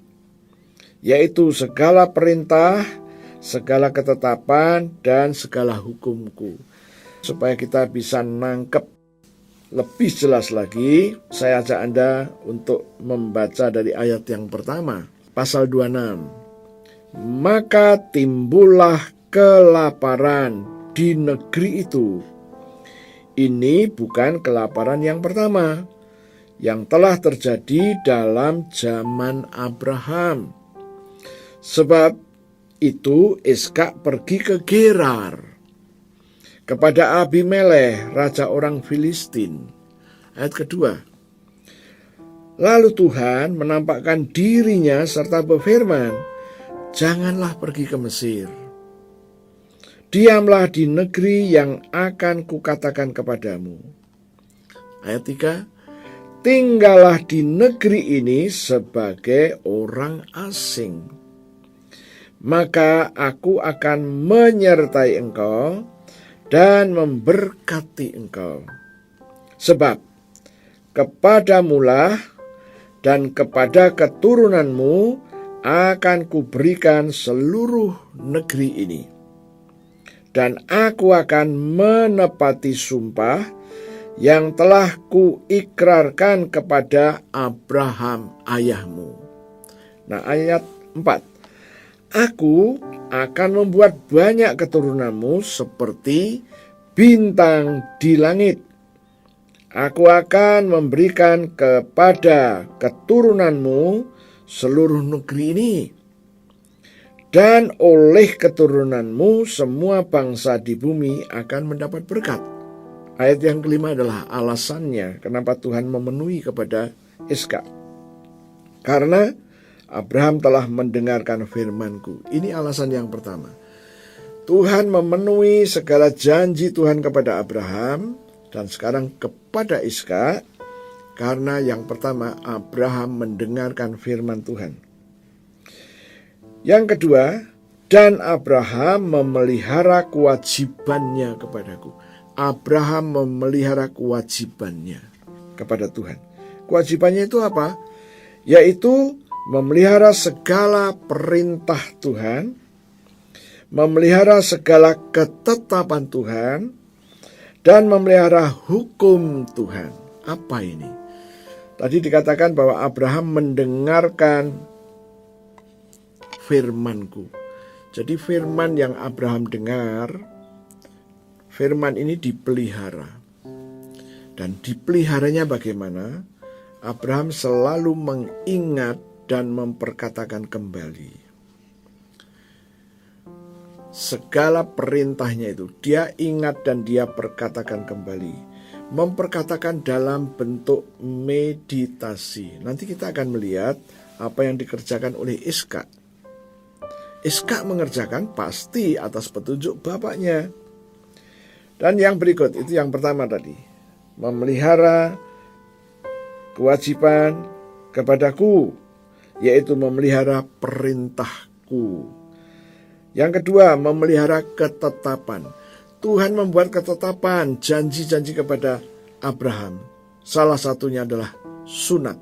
yaitu segala perintah, segala ketetapan, dan segala hukum-Ku. Supaya kita bisa nangkep lebih jelas lagi, saya ajak Anda untuk membaca dari ayat yang pertama, pasal 26. Maka timbullah kelaparan di negeri itu. Ini bukan kelaparan yang pertama yang telah terjadi dalam zaman Abraham. Sebab itu Ishak pergi ke Gerar kepada Abimelekh, raja orang Filistin. Ayat kedua. Lalu Tuhan menampakkan dirinya serta berfirman, janganlah pergi ke Mesir. Diamlah di negeri yang akan kukatakan kepadamu. Ayat 3. Tinggallah di negeri ini sebagai orang asing. Maka aku akan menyertai engkau dan memberkati engkau. Sebab kepadamulah dan kepada keturunanmu akan kuberikan seluruh negeri ini. Dan aku akan menepati sumpah yang telah kuikrarkan kepada Abraham ayahmu. Nah, ayat 4. Aku akan membuat banyak keturunanmu seperti bintang di langit. Aku akan memberikan kepada keturunanmu seluruh negeri ini. Dan oleh keturunanmu semua bangsa di bumi akan mendapat berkat. Ayat yang kelima adalah alasannya kenapa Tuhan memenuhi kepada Ishak. Karena Abraham telah mendengarkan firman-Ku. Ini alasan yang pertama. Tuhan memenuhi segala janji Tuhan kepada Abraham dan sekarang kepada Ishak. Karena yang pertama, Abraham mendengarkan firman Tuhan. Yang kedua, dan Abraham memelihara kewajibannya kepadaku. Abraham memelihara kewajibannya kepada Tuhan. Kewajibannya itu apa? Yaitu memelihara segala perintah Tuhan, memelihara segala ketetapan Tuhan, dan memelihara hukum Tuhan. Apa ini? Tadi dikatakan bahwa Abraham mendengarkan firman-Ku. Jadi firman yang Abraham dengar, firman ini dipelihara. Dan dipeliharanya bagaimana? Abraham selalu mengingat dan memperkatakan kembali segala perintahnya itu. Dia ingat dan dia perkatakan kembali. Memperkatakan dalam bentuk meditasi. Nanti kita akan melihat apa yang dikerjakan oleh Iskak. Iskak mengerjakan pasti atas petunjuk bapaknya. Dan yang berikut, itu yang pertama tadi. Memelihara kewajiban kepadaku, yaitu memelihara perintahku. Yang kedua, memelihara ketetapan. Tuhan membuat ketetapan, janji-janji kepada Abraham. Salah satunya adalah sunat.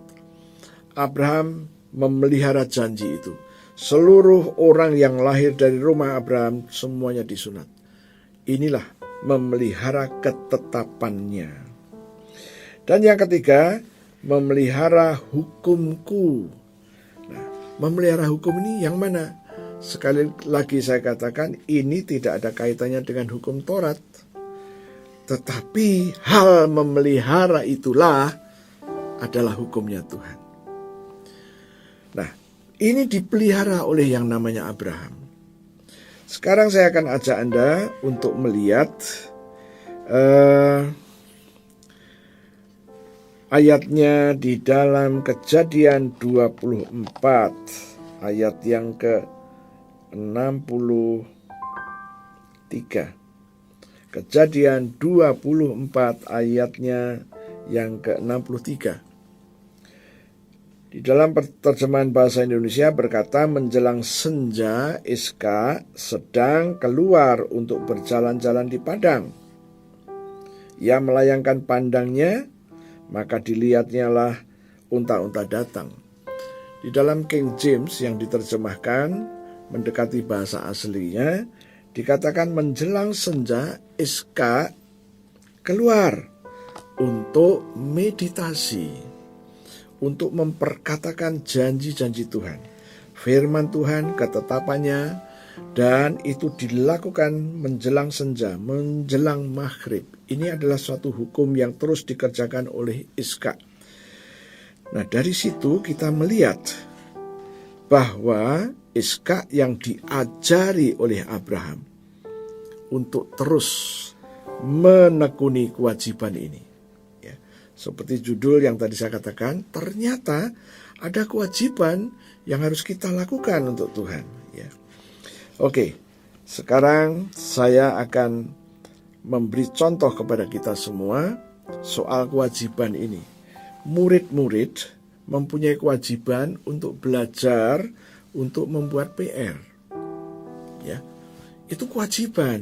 Abraham memelihara janji itu. Seluruh orang yang lahir dari rumah Abraham semuanya disunat. Inilah memelihara ketetapannya. Dan yang ketiga, memelihara hukumku. Nah, memelihara hukum ini yang mana? Sekali lagi saya katakan, ini tidak ada kaitannya dengan hukum Taurat. Tetapi hal memelihara itulah adalah hukumnya Tuhan. Nah, ini dipelihara oleh yang namanya Abraham. Sekarang saya akan ajak Anda untuk melihat ayatnya di dalam Kejadian 24, ayat yang ke-63. Kejadian 24 ayatnya yang ke-63. Di dalam terjemahan bahasa Indonesia berkata, menjelang senja Iskak sedang keluar untuk berjalan-jalan di padang. Ia melayangkan pandangnya, maka dilihatnyalah unta-unta datang. Di dalam King James yang diterjemahkan mendekati bahasa aslinya, dikatakan menjelang senja Iskak keluar untuk meditasi, untuk memperkatakan janji-janji Tuhan, firman Tuhan, ketetapannya, dan itu dilakukan menjelang senja, menjelang maghrib. Ini adalah suatu hukum yang terus dikerjakan oleh Iskak. Nah, dari situ kita melihat bahwa Iskak yang diajari oleh Abraham untuk terus menekuni kewajiban ini. Seperti judul yang tadi saya katakan, ternyata ada kewajiban yang harus kita lakukan untuk Tuhan. Oke, sekarang saya akan memberi contoh kepada kita semua soal kewajiban ini. Murid-murid mempunyai kewajiban untuk belajar, untuk membuat PR. Itu kewajiban.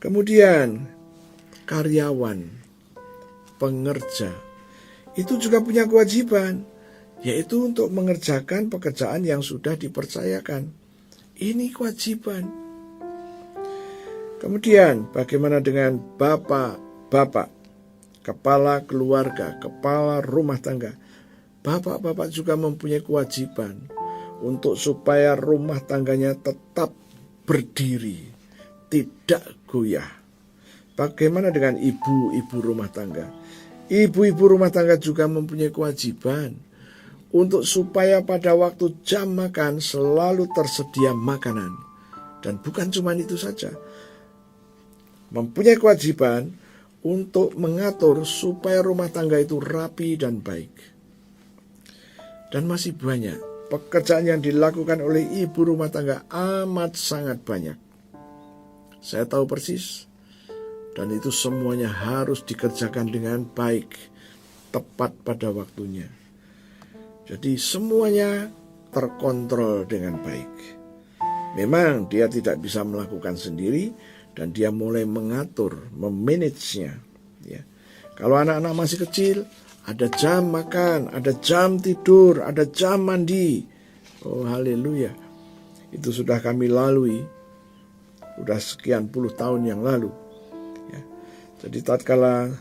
Kemudian karyawan, pengerja, itu juga punya kewajiban, yaitu untuk mengerjakan pekerjaan yang sudah dipercayakan. Ini kewajiban. Kemudian bagaimana dengan bapak-bapak, kepala keluarga, kepala rumah tangga? Bapak-bapak juga mempunyai kewajiban untuk supaya rumah tangganya tetap berdiri, tidak goyah. Bagaimana dengan ibu-ibu rumah tangga? Ibu-ibu rumah tangga juga mempunyai kewajiban untuk supaya pada waktu jam makan selalu tersedia makanan. Dan bukan cuma itu saja. Mempunyai kewajiban untuk mengatur supaya rumah tangga itu rapi dan baik. Dan masih banyak pekerjaan yang dilakukan oleh ibu rumah tangga, amat sangat banyak. Saya tahu persis. Dan itu semuanya harus dikerjakan dengan baik, tepat pada waktunya. Jadi semuanya terkontrol dengan baik. Memang dia tidak bisa melakukan sendiri, dan dia mulai mengatur, memanagenya. Kalau anak-anak masih kecil, ada jam makan, ada jam tidur, ada jam mandi. Oh haleluya. Itu sudah kami lalui, sudah sekian puluh tahun yang lalu. Jadi tatkala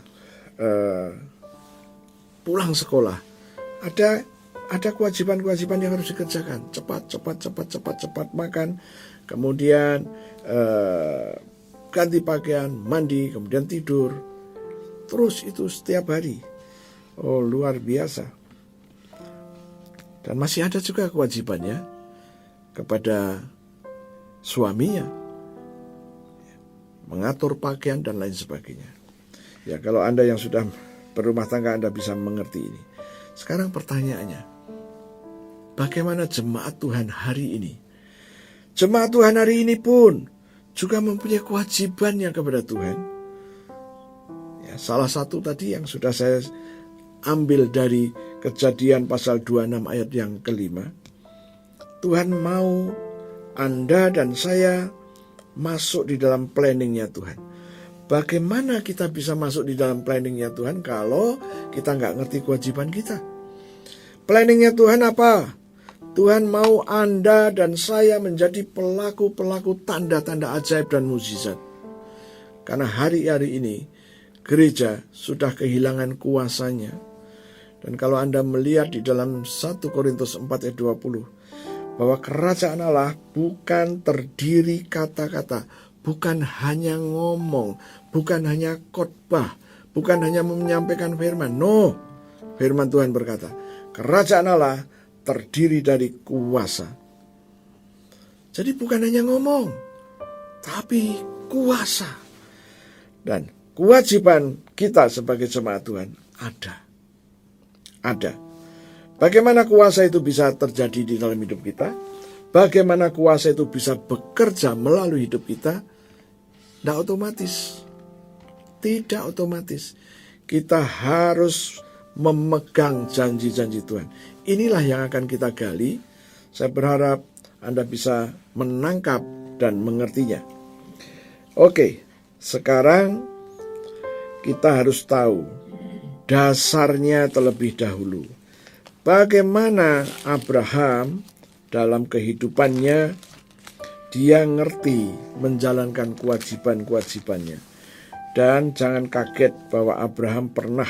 pulang sekolah, ada kewajiban-kewajiban yang harus dikerjakan. Cepat makan, kemudian ganti pakaian, mandi, kemudian tidur. Terus itu setiap hari. Oh, luar biasa. Dan masih ada juga kewajibannya kepada suaminya, mengatur pakaian dan lain sebagainya. Ya, kalau Anda yang sudah berumah tangga, Anda bisa mengerti ini. Sekarang pertanyaannya, bagaimana jemaat Tuhan hari ini? Jemaat Tuhan hari ini pun juga mempunyai kewajibannya kepada Tuhan. Ya, salah satu tadi yang sudah saya ambil dari Kejadian pasal 26 ayat yang kelima. Tuhan mau Anda dan saya masuk di dalam planningnya Tuhan. Bagaimana kita bisa masuk di dalam planningnya Tuhan kalau kita nggak ngerti kewajiban kita? Planningnya Tuhan apa? Tuhan mau Anda dan saya menjadi pelaku-pelaku tanda-tanda ajaib dan mukjizat. Karena hari-hari ini gereja sudah kehilangan kuasanya. Dan kalau Anda melihat di dalam 1 Korintus 4 ayat 20, bahwa kerajaan Allah bukan terdiri kata-kata, bukan hanya ngomong, bukan hanya khotbah, bukan hanya menyampaikan firman. No, firman Tuhan berkata, kerajaan Allah terdiri dari kuasa. Jadi bukan hanya ngomong, tapi kuasa. Dan kewajiban kita sebagai jemaat Tuhan ada. Bagaimana kuasa itu bisa terjadi di dalam hidup kita? Bagaimana kuasa itu bisa bekerja melalui hidup kita? Tidak otomatis. Kita harus memegang janji-janji Tuhan. Inilah yang akan kita gali. Saya berharap Anda bisa menangkap dan mengertinya. Oke, sekarang kita harus tahu dasarnya terlebih dahulu. Bagaimana Abraham dalam kehidupannya dia ngerti menjalankan kewajiban-kewajibannya. Dan jangan kaget bahwa Abraham pernah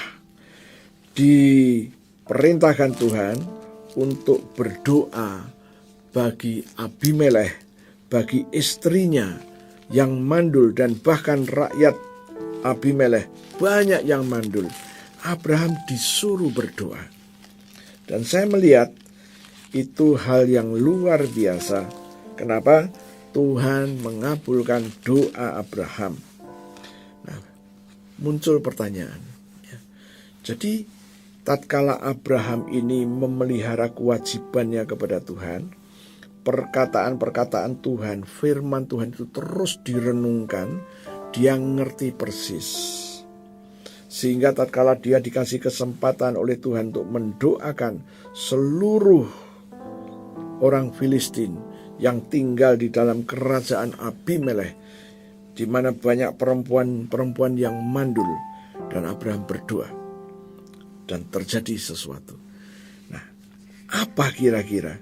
diperintahkan Tuhan untuk berdoa bagi Abimelekh, bagi istrinya yang mandul, dan bahkan rakyat Abimelekh banyak yang mandul. Abraham disuruh berdoa. Dan saya melihat itu hal yang luar biasa. Kenapa? Tuhan mengabulkan doa Abraham. Nah, muncul pertanyaan. Ya. Jadi, tatkala Abraham ini memelihara kewajibannya kepada Tuhan, perkataan-perkataan Tuhan, firman Tuhan itu terus direnungkan, dia ngerti persis. Sehingga tatkala dia dikasih kesempatan oleh Tuhan untuk mendoakan seluruh orang Filistin yang tinggal di dalam kerajaan Abimelekh, di mana banyak perempuan-perempuan yang mandul, dan Abraham berdoa dan terjadi sesuatu. Nah, apa kira-kira?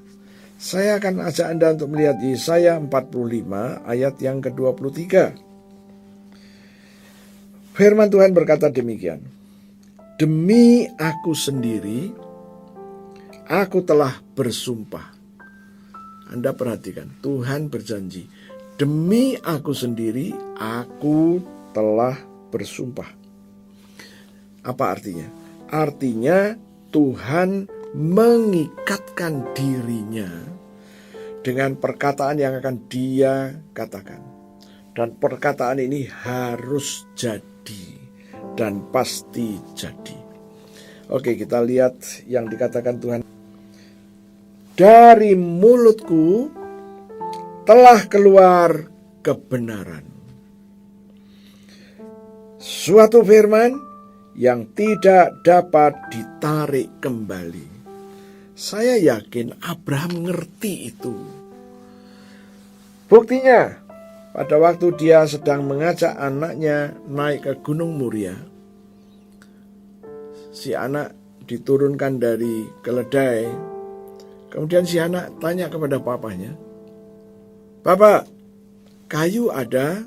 Saya akan ajak Anda untuk melihat Yesaya 45 ayat yang ke-23. Firman Tuhan berkata demikian, demi aku sendiri, aku telah bersumpah. Anda perhatikan, Tuhan berjanji, demi aku sendiri, aku telah bersumpah. Apa artinya? Artinya Tuhan mengikatkan dirinya dengan perkataan yang akan dia katakan. Dan perkataan ini harus jadi dan pasti jadi. Oke, kita lihat yang dikatakan Tuhan. Dari mulutku telah keluar kebenaran. Suatu firman yang tidak dapat ditarik kembali. Saya yakin Abraham ngerti itu. Buktinya, pada waktu dia sedang mengajak anaknya naik ke Gunung Muria, si anak diturunkan dari keledai. Kemudian si anak tanya kepada papanya, "Bapak, kayu ada,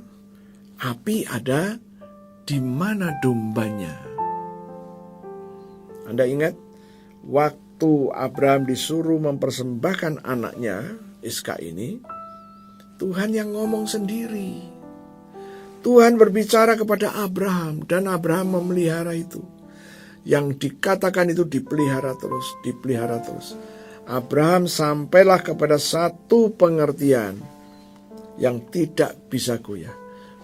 api ada, di mana dombanya?" Anda ingat waktu Abraham disuruh mempersembahkan anaknya Iska ini, Tuhan yang ngomong sendiri. Tuhan berbicara kepada Abraham dan Abraham memelihara itu. Yang dikatakan itu dipelihara terus, dipelihara terus. Abraham sampailah kepada satu pengertian yang tidak bisa goyah.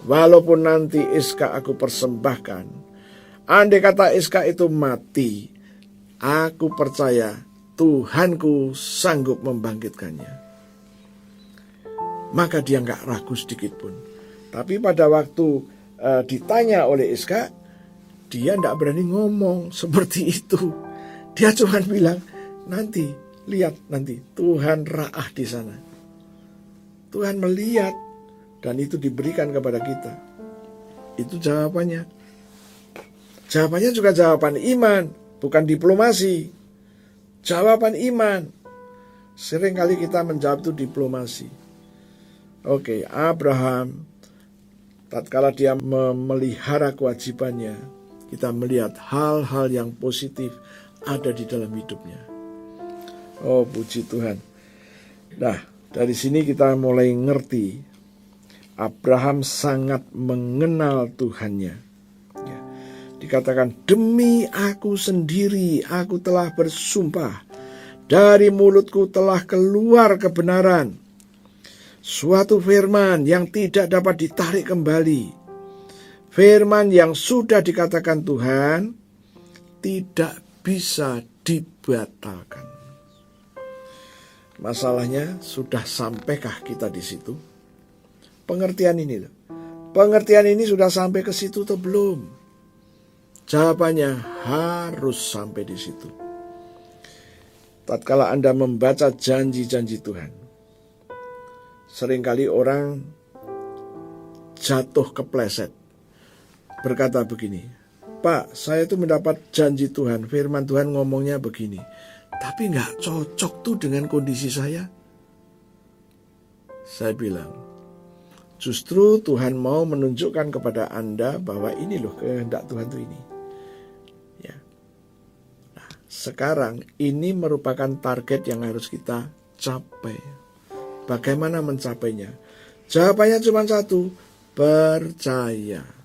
Walaupun nanti Iska aku persembahkan, andai kata Iska itu mati, aku percaya Tuhanku sanggup membangkitkannya. Maka dia gak ragu sedikit pun. Tapi pada waktu ditanya oleh Iska, dia tidak berani ngomong seperti itu. Dia cuma bilang, nanti, lihat nanti, Tuhan ra'ah di sana. Tuhan melihat, dan itu diberikan kepada kita. Itu jawabannya. Jawabannya juga jawaban iman, bukan diplomasi. Jawaban iman. Seringkali kita menjawab itu diplomasi. Oke, Abraham, tatkala dia memelihara kewajibannya, kita melihat hal-hal yang positif ada di dalam hidupnya. Oh, puji Tuhan. Nah, dari sini kita mulai ngerti Abraham sangat mengenal Tuhannya. Ya. Dikatakan, demi aku sendiri aku telah bersumpah, dari mulutku telah keluar kebenaran, suatu firman yang tidak dapat ditarik kembali. Firman yang sudah dikatakan Tuhan tidak bisa dibatalkan. Masalahnya, sudah sampaikah kita di situ? Pengertian ini loh. Pengertian ini sudah sampai ke situ atau belum? Jawabannya harus sampai di situ. Tatkala Anda membaca janji-janji Tuhan, seringkali orang jatuh kepleset. Berkata begini, Pak, saya itu mendapat janji Tuhan, firman Tuhan ngomongnya begini, tapi gak cocok tuh dengan kondisi saya. Saya bilang, justru Tuhan mau menunjukkan kepada Anda bahwa ini loh kehendak Tuhan itu ini. Ya. Nah, sekarang ini merupakan target yang harus kita capai. Bagaimana mencapainya? Jawabannya cuma satu, percaya.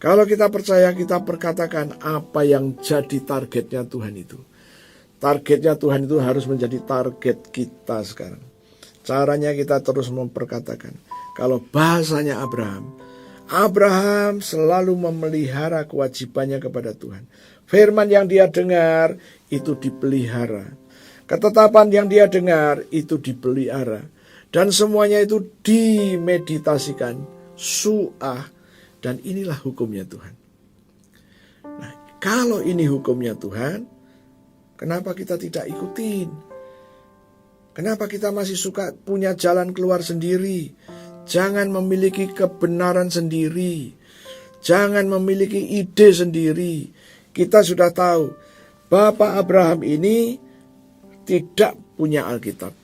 Kalau kita percaya, kita perkatakan apa yang jadi targetnya Tuhan itu. Targetnya Tuhan itu harus menjadi target kita sekarang. Caranya kita terus memperkatakan. Kalau bahasanya Abraham selalu memelihara kewajibannya kepada Tuhan. Firman yang dia dengar itu dipelihara. Ketetapan yang dia dengar itu dipelihara. Dan semuanya itu dimeditasikan. Su'ah. Dan inilah hukumnya Tuhan. Nah, kalau ini hukumnya Tuhan, kenapa kita tidak ikutin? Kenapa kita masih suka punya jalan keluar sendiri? Jangan memiliki kebenaran sendiri. Jangan memiliki ide sendiri. Kita sudah tahu, Bapak Abraham ini tidak punya Alkitab.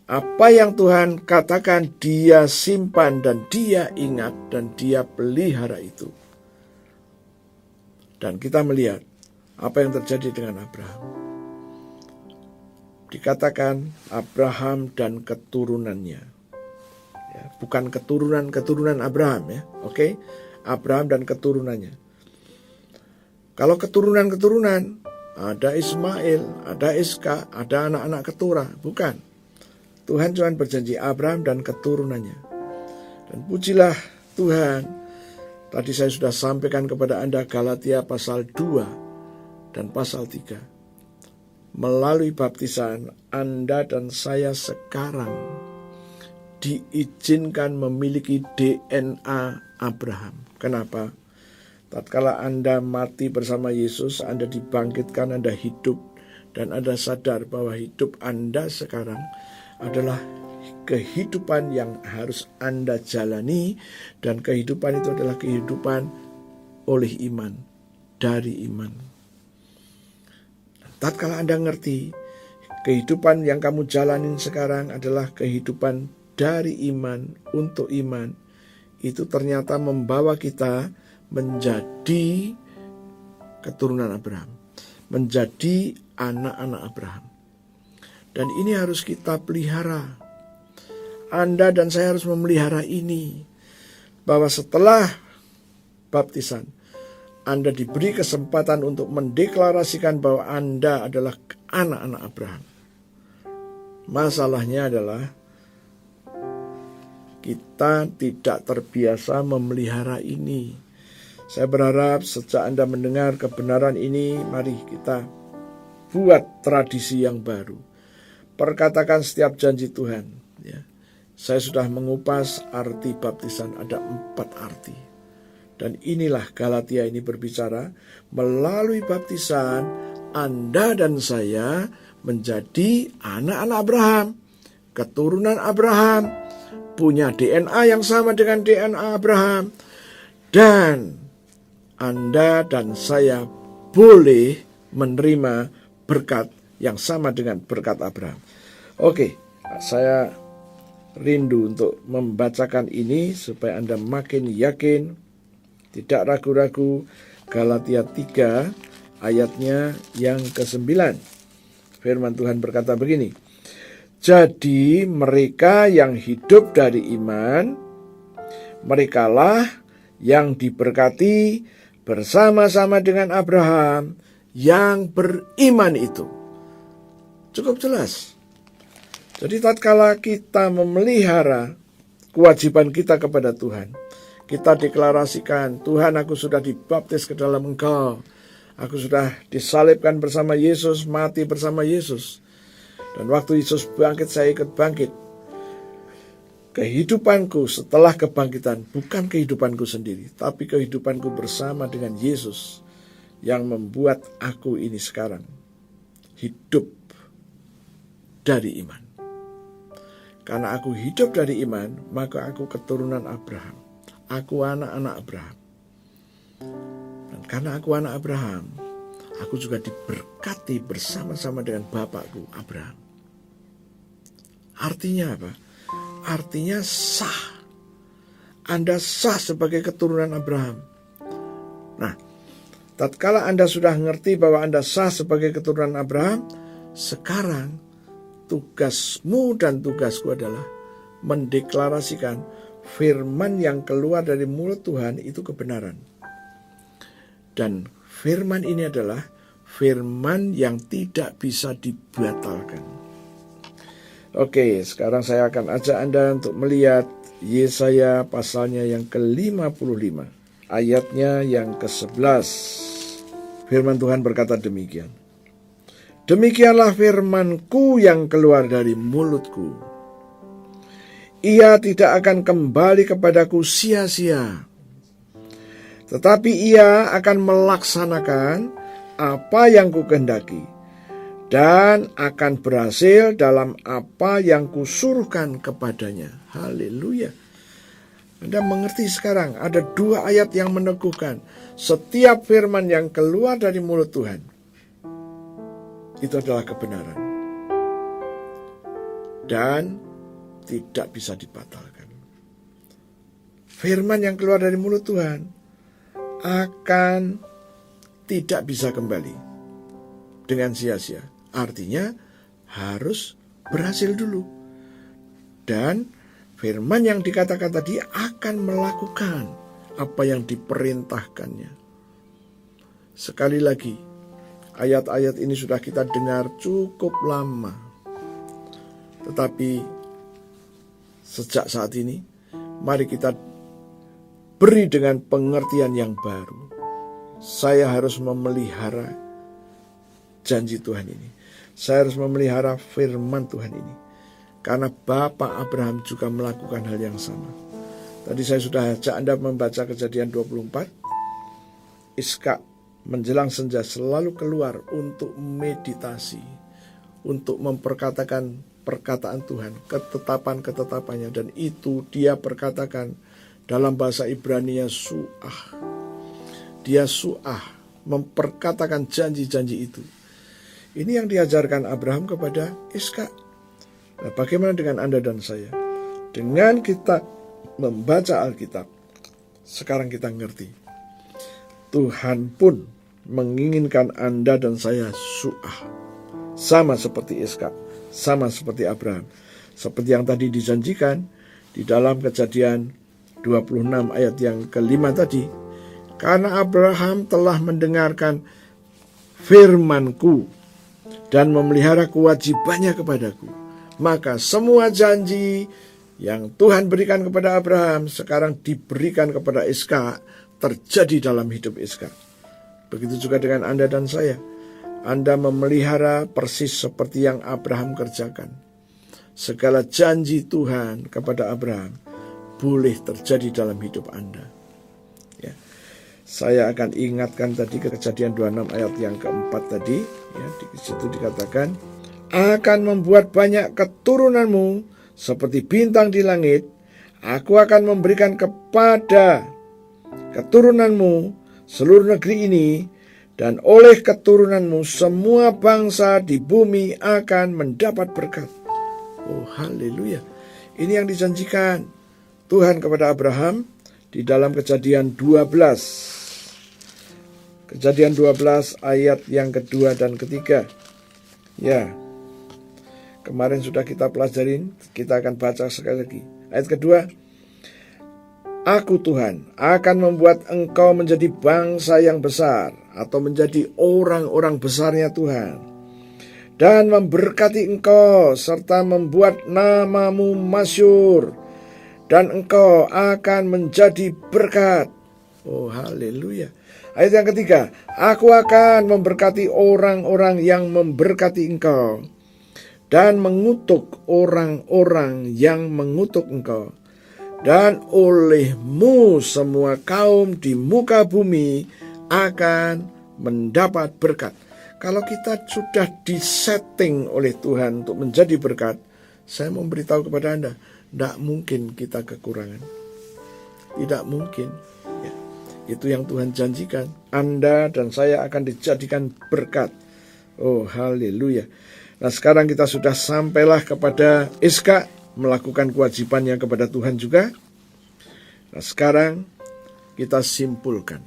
Apa yang Tuhan katakan dia simpan dan dia ingat dan dia pelihara itu. Dan kita melihat apa yang terjadi dengan Abraham. Dikatakan Abraham dan keturunannya. Ya, bukan keturunan Abraham ya. Oke? Abraham dan keturunannya. Kalau keturunan ada Ismail, ada Iska, ada anak-anak keturah, bukan. Tuhan cuma berjanji Abraham dan keturunannya. Dan pujilah Tuhan. Tadi saya sudah sampaikan kepada Anda Galatia pasal 2 dan pasal 3. Melalui baptisan Anda dan saya sekarang diizinkan memiliki DNA Abraham. Kenapa? Tatkala Anda mati bersama Yesus, Anda dibangkitkan, Anda hidup. Dan Anda sadar bahwa hidup Anda sekarang adalah kehidupan yang harus Anda jalani, dan kehidupan itu adalah kehidupan oleh iman, dari iman. Tatkala Anda ngerti, kehidupan yang kamu jalanin sekarang adalah kehidupan dari iman, untuk iman, itu ternyata membawa kita menjadi keturunan Abraham, menjadi anak-anak Abraham. Dan ini harus kita pelihara. Anda dan saya harus memelihara ini. Bahwa setelah baptisan, Anda diberi kesempatan untuk mendeklarasikan bahwa Anda adalah anak-anak Abraham. Masalahnya adalah kita tidak terbiasa memelihara ini. Saya berharap sejak Anda mendengar kebenaran ini, mari kita buat tradisi yang baru. Perkatakan setiap janji Tuhan. Ya. Saya sudah mengupas arti baptisan, ada 4 arti. Dan inilah Galatia ini berbicara, melalui baptisan Anda dan saya menjadi anak-anak Abraham, keturunan Abraham, punya DNA yang sama dengan DNA Abraham, dan Anda dan saya boleh menerima berkat yang sama dengan berkat Abraham. Oke, saya rindu untuk membacakan ini supaya Anda makin yakin, tidak ragu-ragu. Galatia 3 ayatnya yang ke-9. Firman Tuhan berkata begini, jadi mereka yang hidup dari iman, merekalah yang diberkati bersama-sama dengan Abraham yang beriman itu. Cukup jelas. Jadi tatkala kita memelihara kewajiban kita kepada Tuhan, kita deklarasikan, Tuhan, aku sudah dibaptis ke dalam Engkau. Aku sudah disalibkan bersama Yesus, mati bersama Yesus. Dan waktu Yesus bangkit, saya ikut bangkit. Kehidupanku setelah kebangkitan bukan kehidupanku sendiri, tapi kehidupanku bersama dengan Yesus yang membuat aku ini sekarang hidup dari iman. Karena aku hidup dari iman, maka aku keturunan Abraham. Aku anak-anak Abraham. Dan karena aku anak Abraham, aku juga diberkati bersama-sama dengan bapakku Abraham. Artinya apa? Artinya sah. Anda sah sebagai keturunan Abraham. Nah, tatkala Anda sudah mengerti bahwa Anda sah sebagai keturunan Abraham, sekarang tugasmu dan tugasku adalah mendeklarasikan firman yang keluar dari mulut Tuhan itu kebenaran. Dan firman ini adalah firman yang tidak bisa dibatalkan. Oke, sekarang saya akan ajak Anda untuk melihat Yesaya pasalnya yang ke-55, ayatnya yang ke-11. Firman Tuhan berkata demikian. Demikianlah firmanku yang keluar dari mulutku. Ia tidak akan kembali kepadaku sia-sia, tetapi ia akan melaksanakan apa yang kukehendaki dan akan berhasil dalam apa yang kusuruhkan kepadanya. Haleluya. Anda mengerti sekarang ada 2 ayat yang meneguhkan setiap firman yang keluar dari mulut Tuhan itu adalah kebenaran dan tidak bisa dibatalkan. Firman yang keluar dari mulut Tuhan akan tidak bisa kembali dengan sia-sia. Artinya harus berhasil dulu. Dan firman yang dikatakan tadi akan melakukan apa yang diperintahkannya. Sekali lagi, ayat-ayat ini sudah kita dengar cukup lama. Tetapi sejak saat ini, mari kita beri dengan pengertian yang baru. Saya harus memelihara janji Tuhan ini. Saya harus memelihara firman Tuhan ini. Karena Bapak Abraham juga melakukan hal yang sama. Tadi saya sudah ajak Anda membaca Kejadian 24. Ishak menjelang senja selalu keluar untuk meditasi, untuk memperkatakan perkataan Tuhan, ketetapan-ketetapannya, dan itu dia perkatakan dalam bahasa Ibrani-nya su'ah. Dia su'ah, memperkatakan janji-janji itu. Ini yang diajarkan Abraham kepada Ishak. Nah, bagaimana dengan Anda dan saya? Dengan kita membaca Alkitab, sekarang kita ngerti. Tuhan pun menginginkan Anda dan saya su'ah. Sama seperti Ishak, sama seperti Abraham. Seperti yang tadi dijanjikan di dalam Kejadian 26 ayat yang ke-5 tadi. karena Abraham telah mendengarkan firman-Ku dan memelihara kewajibannya kepadaku, maka semua janji yang Tuhan berikan kepada Abraham sekarang diberikan kepada Ishak, terjadi dalam hidup Ishak. Begitu juga dengan Anda dan saya. Anda memelihara persis seperti yang Abraham kerjakan. Segala janji Tuhan kepada Abraham boleh terjadi dalam hidup Anda. Ya. Saya akan ingatkan tadi Kejadian 26 ayat yang keempat tadi. Ya, di situ dikatakan, akan membuat banyak keturunanmu seperti bintang di langit. Aku akan memberikan kepada keturunanmu seluruh negeri ini, dan oleh keturunanmu semua bangsa di bumi akan mendapat berkat. Oh, haleluya. Ini yang dijanjikan Tuhan kepada Abraham di dalam Kejadian 12. Kejadian 12 ayat yang kedua dan ketiga. Ya, kemarin sudah kita pelajarin, kita akan baca sekali lagi. Ayat kedua, Aku Tuhan akan membuat engkau menjadi bangsa yang besar, atau menjadi orang-orang besarnya Tuhan, dan memberkati engkau serta membuat namamu masyhur, dan engkau akan menjadi berkat. Oh, haleluya. Ayat yang ketiga, aku akan memberkati orang-orang yang memberkati engkau, dan mengutuk orang-orang yang mengutuk engkau. Dan olehmu semua kaum di muka bumi akan mendapat berkat. Kalau kita sudah disetting oleh Tuhan untuk menjadi berkat, saya memberitahu kepada Anda, tidak mungkin kita kekurangan. Tidak mungkin. Ya, itu yang Tuhan janjikan. Anda dan saya akan dijadikan berkat. Oh, haleluya. Nah, sekarang kita sudah sampailah kepada Ishak, melakukan kewajibannya kepada Tuhan juga. Nah, sekarang kita simpulkan.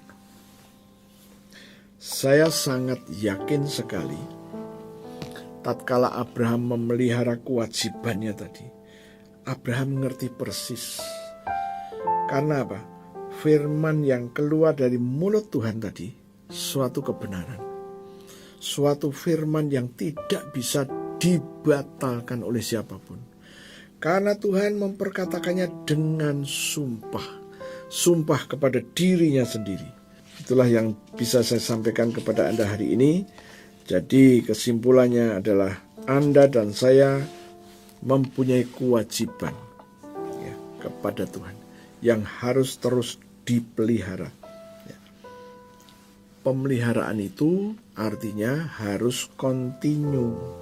Saya sangat yakin sekali, tatkala Abraham memelihara kewajibannya tadi, Abraham mengerti persis. Karena apa? Firman yang keluar dari mulut Tuhan tadi, suatu kebenaran. Suatu firman yang tidak bisa dibatalkan oleh siapapun. Karena Tuhan memperkatakannya dengan sumpah. Sumpah kepada dirinya sendiri. Itulah yang bisa saya sampaikan kepada Anda hari ini. Jadi kesimpulannya adalah Anda dan saya mempunyai kewajiban ya, kepada Tuhan yang harus terus dipelihara. Ya. Pemeliharaan itu artinya harus kontinu.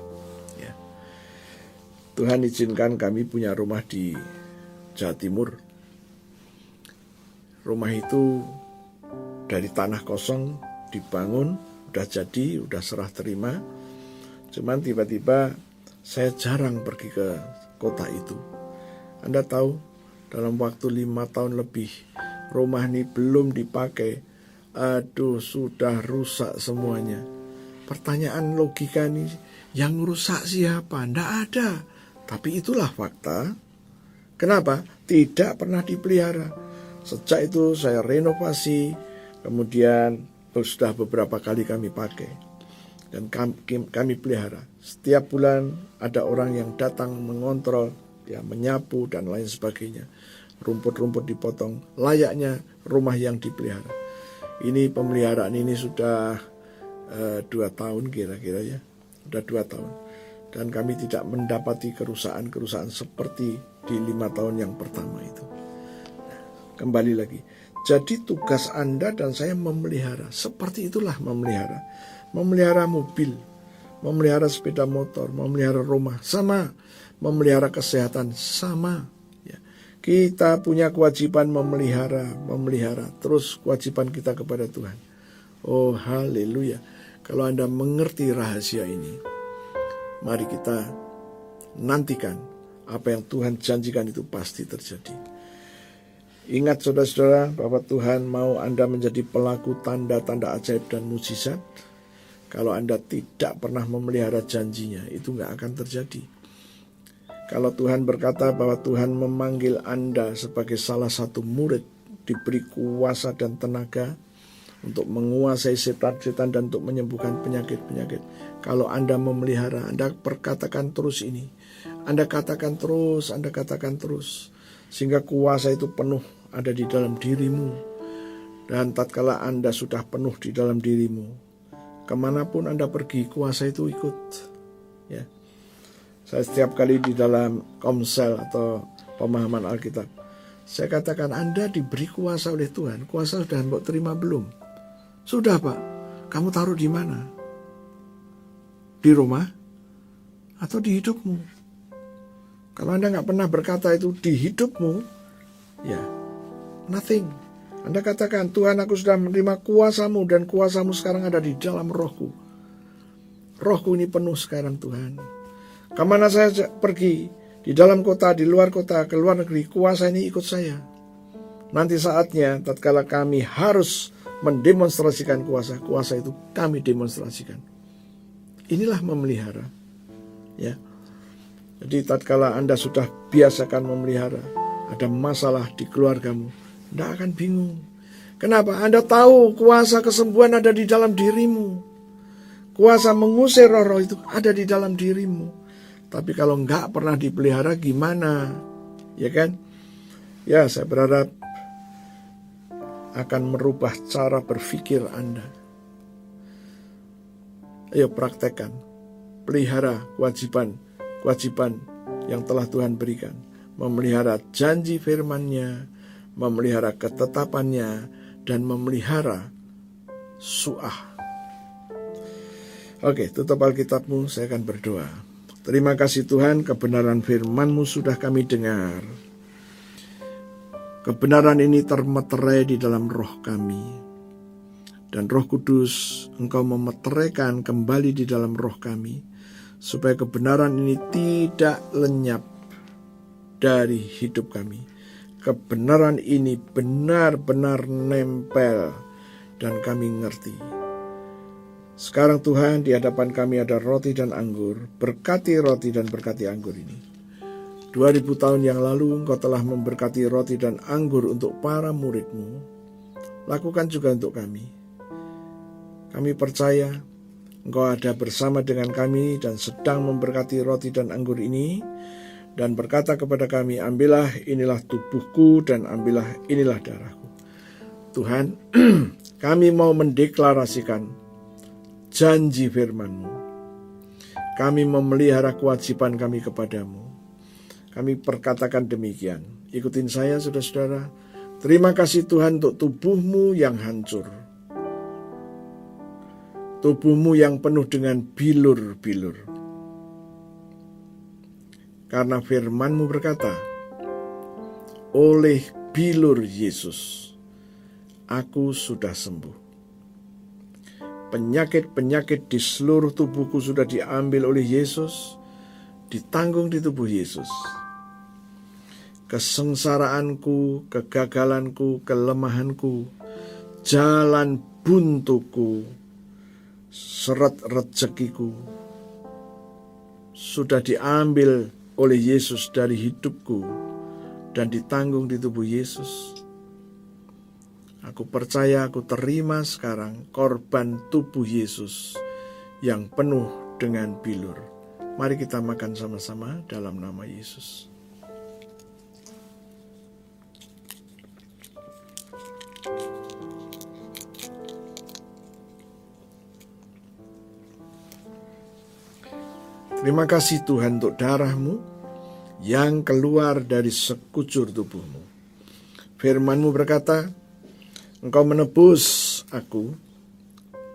Tuhan izinkan kami punya rumah di Jawa Timur. Rumah itu dari tanah kosong dibangun, udah jadi, udah serah terima. Cuman tiba-tiba saya jarang pergi ke kota itu. Anda tahu, dalam waktu 5 tahun lebih, rumah ini belum dipakai. Aduh, sudah rusak semuanya. Pertanyaan logika ini, yang rusak siapa? Nggak ada. Tapi itulah fakta. Kenapa? Tidak pernah dipelihara. Sejak itu saya renovasi, kemudian sudah beberapa kali kami pakai. Dan kami pelihara. Setiap bulan ada orang yang datang mengontrol, ya, menyapu dan lain sebagainya. Rumput-rumput dipotong, layaknya rumah yang dipelihara. Ini pemeliharaan ini sudah 2 tahun kira-kira ya. Sudah 2 tahun. Dan kami tidak mendapati kerusakan-kerusakan seperti di 5 tahun yang pertama itu. Nah, kembali lagi. Jadi tugas Anda dan saya memelihara. Seperti itulah memelihara. Memelihara mobil, memelihara sepeda motor, memelihara rumah, sama. Memelihara kesehatan, sama. Ya. Kita punya kewajiban memelihara. Terus kewajiban kita kepada Tuhan. Oh, haleluya. Kalau Anda mengerti rahasia ini, mari kita nantikan apa yang Tuhan janjikan itu pasti terjadi. Ingat saudara-saudara bahwa Tuhan mau Anda menjadi pelaku tanda-tanda ajaib dan mukjizat. Kalau Anda tidak pernah memelihara janjinya, itu nggak akan terjadi. Kalau Tuhan berkata bahwa Tuhan memanggil Anda sebagai salah satu murid, diberi kuasa dan tenaga, untuk menguasai setan-setan dan untuk menyembuhkan penyakit-penyakit. Kalau Anda memelihara, Anda perkatakan terus ini. Anda katakan terus, Anda katakan terus. Sehingga kuasa itu penuh ada di dalam dirimu. Dan tatkala Anda sudah penuh di dalam dirimu, kemanapun Anda pergi, kuasa itu ikut. Ya. Saya setiap kali di dalam komsel atau pemahaman Alkitab, saya katakan Anda diberi kuasa oleh Tuhan. Kuasa sudah Anda terima belum? Sudah Pak. Kamu taruh di mana? Di rumah? Atau di hidupmu? Kalau Anda nggak pernah berkata itu di hidupmu, ya nothing. Anda katakan, Tuhan aku sudah menerima kuasamu dan kuasamu sekarang ada di dalam rohku. Rohku ini penuh sekarang Tuhan. Kemana saya pergi, di dalam kota, di luar kota, ke luar negeri, kuasa ini ikut saya. Nanti saatnya, tatkala kami harus mendemonstrasikan kuasa, kuasa itu kami demonstrasikan. Inilah memelihara. Ya. Jadi tatkala Anda sudah biasakan memelihara, ada masalah di keluargamu, Anda akan bingung. Kenapa? Anda tahu kuasa kesembuhan ada di dalam dirimu. Kuasa mengusir roh-roh itu ada di dalam dirimu. Tapi kalau nggak pernah dipelihara gimana? Ya kan? Ya, saya berharap akan merubah cara berpikir Anda. Ayo praktekkan. Pelihara kewajiban yang telah Tuhan berikan. Memelihara janji firman-Nya, memelihara ketetapannya, dan memelihara suah. Oke, tutup Alkitabmu, saya akan berdoa. Terima kasih Tuhan, kebenaran firman-Mu sudah kami dengar. Kebenaran ini termeterai di dalam roh kami. Dan Roh Kudus, Engkau memeteraikan kembali di dalam roh kami, supaya kebenaran ini tidak lenyap dari hidup kami. Kebenaran ini benar-benar nempel dan kami ngerti. Sekarang Tuhan, di hadapan kami ada roti dan anggur. Berkati roti dan berkati anggur ini. 2000 tahun yang lalu Engkau telah memberkati roti dan anggur untuk para murid-Mu. Lakukan juga untuk kami. Kami percaya Engkau ada bersama dengan kami dan sedang memberkati roti dan anggur ini. Dan berkata kepada kami, ambillah inilah tubuhku dan ambillah inilah darahku. Tuhan, kami mau mendeklarasikan janji firman-Mu. Kami memelihara kewajiban kami kepadamu. Kami perkatakan demikian. Ikutin saya saudara-saudara. Terima kasih Tuhan untuk tubuhmu yang hancur. Tubuhmu yang penuh dengan bilur-bilur. Karena firman-Mu berkata, oleh bilur Yesus, aku sudah sembuh. Penyakit-penyakit di seluruh tubuhku sudah diambil oleh Yesus, ditanggung di tubuh Yesus. Kesengsaraanku, kegagalanku, kelemahanku, jalan buntuku, seret rezekiku, sudah diambil oleh Yesus dari hidupku dan ditanggung di tubuh Yesus. Aku percaya, aku terima sekarang korban tubuh Yesus yang penuh dengan bilur. Mari kita makan sama-sama dalam nama Yesus. Terima kasih Tuhan untuk darah-Mu yang keluar dari sekujur tubuh-Mu. Firman-Mu berkata, Engkau menebus aku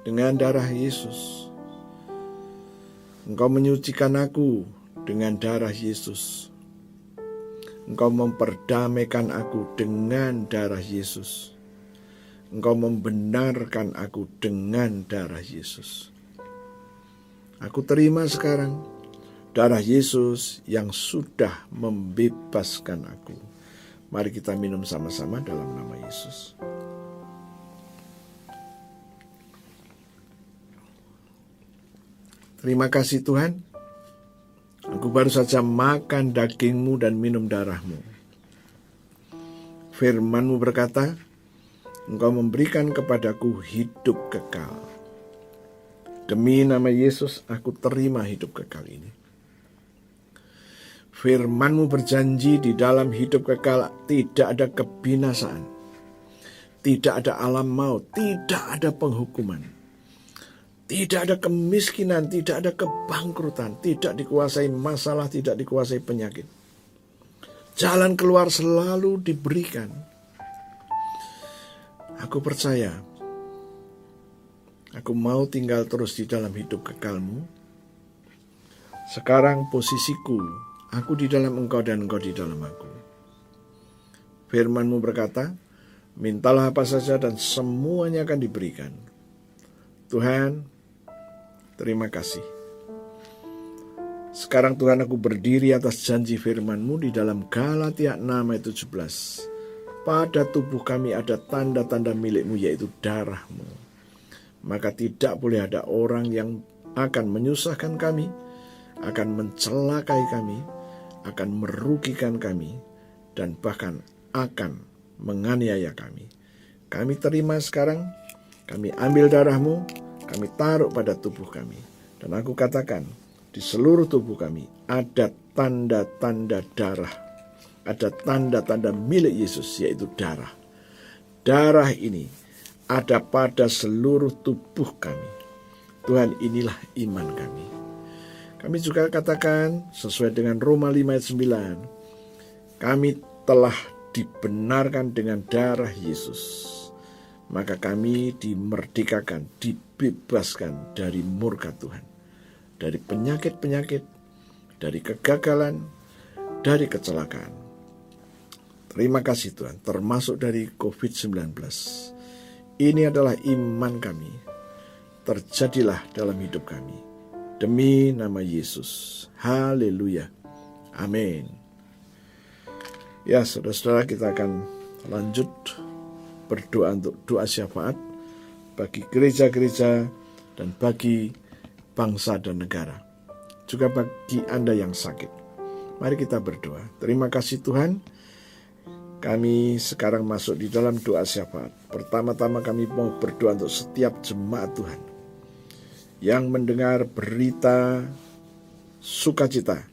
dengan darah Yesus. Engkau menyucikan aku dengan darah Yesus. Engkau memperdamaikan aku dengan darah Yesus. Engkau membenarkan aku dengan darah Yesus. Aku terima sekarang darah Yesus yang sudah membebaskan aku. Mari kita minum sama-sama dalam nama Yesus. Terima kasih Tuhan, aku baru saja makan daging-Mu dan minum darah-Mu. Firman-Mu berkata, Engkau memberikan kepadaku hidup kekal. Demi nama Yesus, aku terima hidup kekal ini. Firman-Mu berjanji di dalam hidup kekal tidak ada kebinasaan, tidak ada alam maut, tidak ada penghukuman, tidak ada kemiskinan, tidak ada kebangkrutan, tidak dikuasai masalah, tidak dikuasai penyakit. Jalan keluar selalu diberikan. Aku percaya, aku mau tinggal terus di dalam hidup kekal-Mu. Sekarang posisiku, aku di dalam Engkau dan Engkau di dalam aku. Firman-Mu berkata, mintalah apa saja dan semuanya akan diberikan. Tuhan, terima kasih. Sekarang Tuhan, aku berdiri atas janji firman-Mu di dalam Galatia 6 ayat 17. Pada tubuh kami ada tanda-tanda milik-Mu, yaitu darah-Mu. Maka tidak boleh ada orang yang akan menyusahkan kami, akan mencelakai kami, akan merugikan kami, dan bahkan akan menganiaya kami. Kami terima sekarang, kami ambil darah-Mu, kami taruh pada tubuh kami. Dan aku katakan, di seluruh tubuh kami ada tanda-tanda darah. Ada tanda-tanda milik Yesus, yaitu darah. Darah ini ada pada seluruh tubuh kami. Tuhan, inilah iman kami. Kami juga katakan sesuai dengan Roma 5 ayat 9, kami telah dibenarkan dengan darah Yesus. Maka kami dimerdekakan, dibebaskan dari murka Tuhan. Dari penyakit-penyakit, dari kegagalan, dari kecelakaan. Terima kasih Tuhan, termasuk dari COVID-19. Ini adalah iman kami. Terjadilah dalam hidup kami. Demi nama Yesus. Haleluya. Amin. Ya, saudara-saudara, kita akan lanjut berdoa untuk doa syafaat bagi gereja-gereja dan bagi bangsa dan negara. Juga bagi Anda yang sakit. Mari kita berdoa. Terima kasih Tuhan. Kami sekarang masuk di dalam doa syafaat. Pertama-tama kami mau berdoa untuk setiap jemaat Tuhan yang mendengar berita sukacita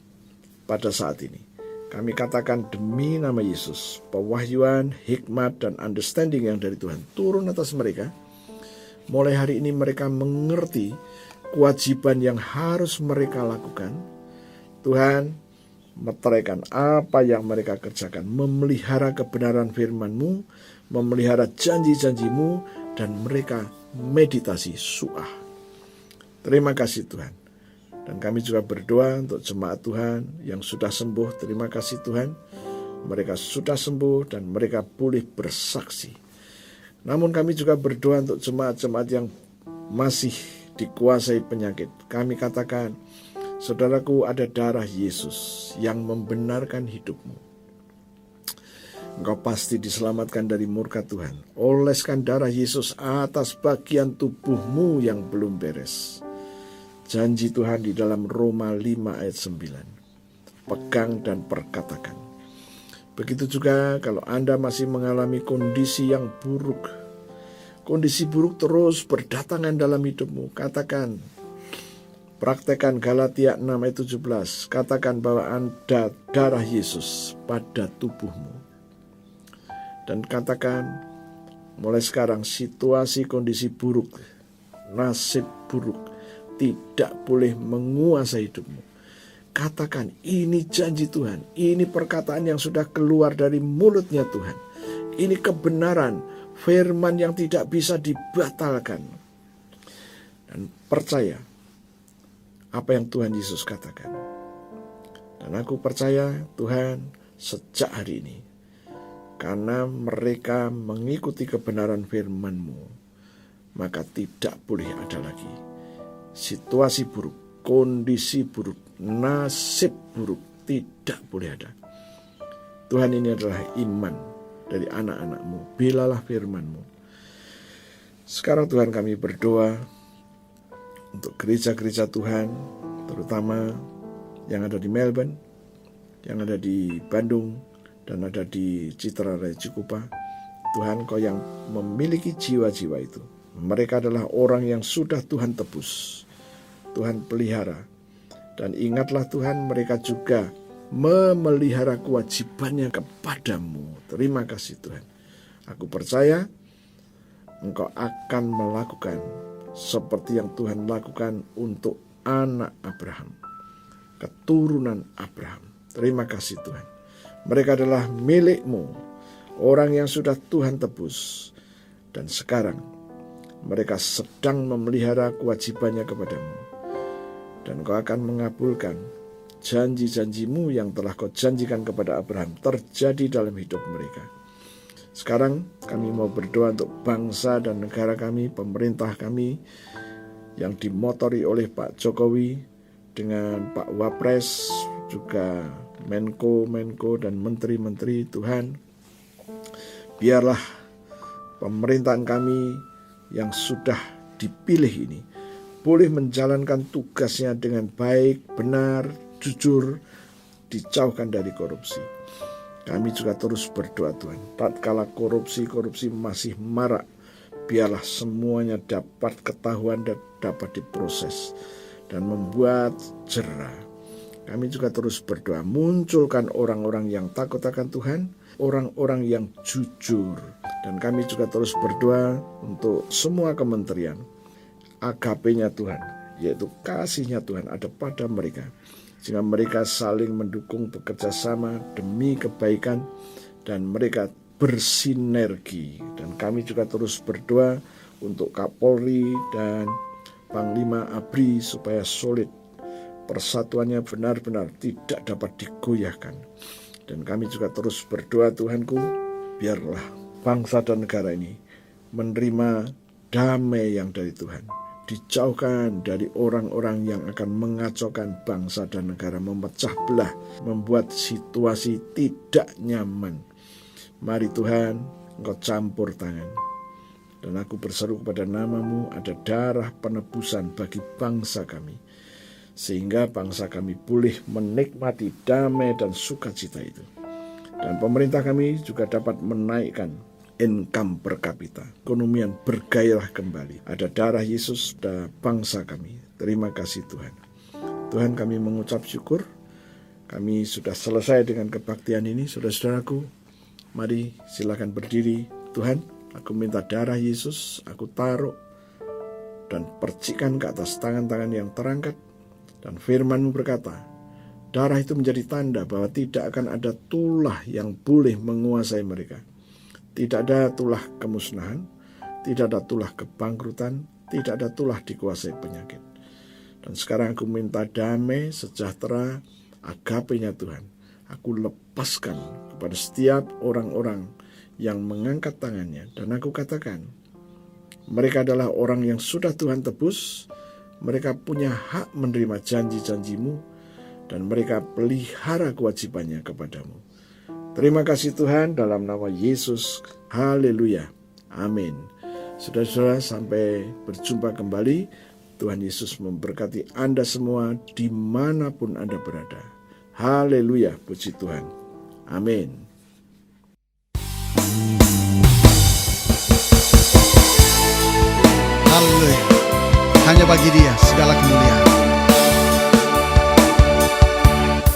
pada saat ini. Kami katakan demi nama Yesus, pewahyuan, hikmat, dan understanding yang dari Tuhan turun atas mereka. Mulai hari ini mereka mengerti kewajiban yang harus mereka lakukan. Tuhan, meteraikan apa yang mereka kerjakan, memelihara kebenaran firman-Mu, memelihara janji-janji-Mu, dan mereka meditasi suah. Terima kasih Tuhan. Dan kami juga berdoa untuk jemaat Tuhan yang sudah sembuh. Terima kasih Tuhan, mereka sudah sembuh dan mereka boleh bersaksi. Namun kami juga berdoa untuk jemaat-jemaat yang masih dikuasai penyakit. Kami katakan, saudaraku, ada darah Yesus yang membenarkan hidupmu. Engkau pasti diselamatkan dari murka Tuhan. Oleskan darah Yesus atas bagian tubuhmu yang belum beres. Janji Tuhan di dalam Roma 5 ayat 9. Pegang dan perkatakan. Begitu juga kalau Anda masih mengalami kondisi yang buruk. Kondisi buruk terus berdatangan dalam hidupmu. Katakan, praktekan Galatia 6 ayat 17. Katakan bahwa ada darah Yesus pada tubuhmu. Dan katakan, mulai sekarang situasi kondisi buruk, nasib buruk tidak boleh menguasai hidupmu. Katakan, ini janji Tuhan, ini perkataan yang sudah keluar dari mulutnya Tuhan. Ini kebenaran, firman yang tidak bisa dibatalkan. Dan percaya apa yang Tuhan Yesus katakan. Dan aku percaya Tuhan sejak hari ini, karena mereka mengikuti kebenaran firman-Mu, maka tidak boleh ada lagi situasi buruk, kondisi buruk, nasib buruk, tidak boleh ada. Tuhan, ini adalah iman dari anak-anak-Mu. Bilalah firman-Mu. Sekarang Tuhan, kami berdoa untuk gereja-gereja Tuhan, terutama yang ada di Melbourne, yang ada di Bandung, dan ada di Citra Raya Cikupa. Tuhan, Kau yang memiliki jiwa-jiwa itu. Mereka adalah orang yang sudah Tuhan tebus, Tuhan pelihara. Dan ingatlah Tuhan, mereka juga memelihara kewajibannya kepadamu. Terima kasih Tuhan. Aku percaya Engkau akan melakukan seperti yang Tuhan lakukan untuk anak Abraham, keturunan Abraham. Terima kasih Tuhan. Mereka adalah milik-Mu, orang yang sudah Tuhan tebus. Dan sekarang mereka sedang memelihara kewajibannya kepadamu. Dan Kau akan mengabulkan janji-janji-Mu yang telah Kau janjikan kepada Abraham terjadi dalam hidup mereka. Sekarang kami mau berdoa untuk bangsa dan negara kami, pemerintah kami yang dimotori oleh Pak Jokowi dengan Pak Wapres, juga Menko dan menteri-menteri. Tuhan, biarlah pemerintahan kami yang sudah dipilih ini boleh menjalankan tugasnya dengan baik, benar, jujur, dijauhkan dari korupsi. Kami juga terus berdoa Tuhan, tatkala korupsi masih marak, biarlah semuanya dapat ketahuan dan dapat diproses dan membuat jera. Kami juga terus berdoa, munculkan orang-orang yang takut akan Tuhan, orang-orang yang jujur. Dan kami juga terus berdoa untuk semua kementerian, agape-nya Tuhan, yaitu kasih-Nya Tuhan ada pada mereka, sehingga mereka saling mendukung, bekerja sama demi kebaikan, dan mereka bersinergi. Dan kami juga terus berdoa untuk Kapolri dan Panglima ABRI supaya solid, persatuannya benar-benar tidak dapat digoyahkan. Dan kami juga terus berdoa Tuhanku, biarlah bangsa dan negara ini menerima damai yang dari Tuhan, dijauhkan dari orang-orang yang akan mengacaukan bangsa dan negara, memecah belah, membuat situasi tidak nyaman. Mari Tuhan, Engkau campur tangan. Dan aku berseru kepada nama-Mu, ada darah penebusan bagi bangsa kami, sehingga bangsa kami boleh menikmati damai dan sukacita itu. Dan pemerintah kami juga dapat menaikkan income per kapita, ekonomian bergairah kembali. Ada darah Yesus pada bangsa kami. Terima kasih Tuhan. Tuhan, kami mengucap syukur. Kami sudah selesai dengan kebaktian ini. Saudara-saudaraku, mari silakan berdiri. Tuhan, aku minta darah Yesus, aku taruh dan percikan ke atas tangan-tangan yang terangkat. Dan firman-Mu berkata, darah itu menjadi tanda bahwa tidak akan ada tulah yang boleh menguasai mereka. Tidak ada tulah kemusnahan, tidak ada tulah kebangkrutan, tidak ada tulah dikuasai penyakit. Dan sekarang aku minta damai, sejahtera, agape-nya Tuhan. Aku lepaskan kepada setiap orang-orang yang mengangkat tangannya. Dan aku katakan, mereka adalah orang yang sudah Tuhan tebus, mereka punya hak menerima janji-janji-Mu, dan mereka pelihara kewajibannya kepadamu. Terima kasih Tuhan, dalam nama Yesus. Haleluya. Amin. Saudara-saudara, sampai berjumpa kembali. Tuhan Yesus memberkati Anda semua dimanapun Anda berada. Haleluya. Puji Tuhan. Amin. Haleluya. Hanya bagi Dia segala kemuliaan.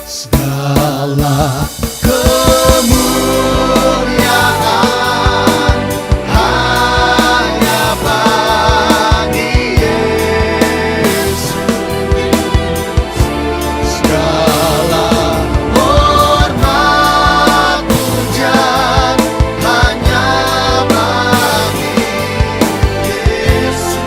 Segala kemuliaan hanya bagi Yesus. Segala hormat pujian hanya bagi Yesus.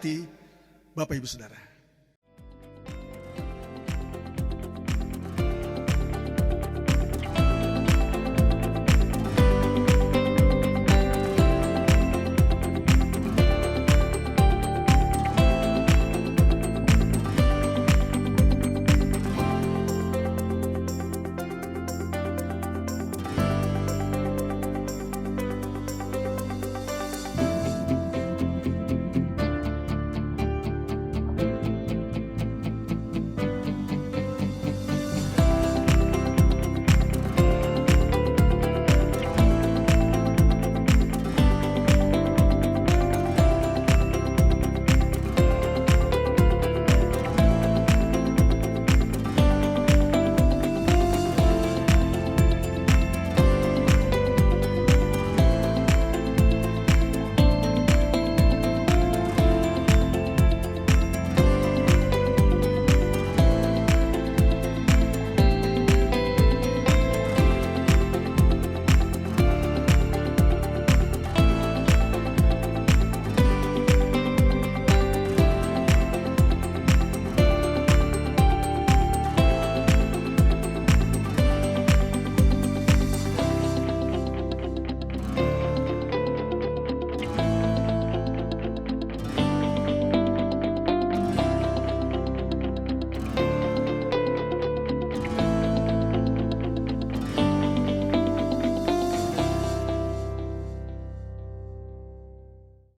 diberkati Bapak Ibu Saudara.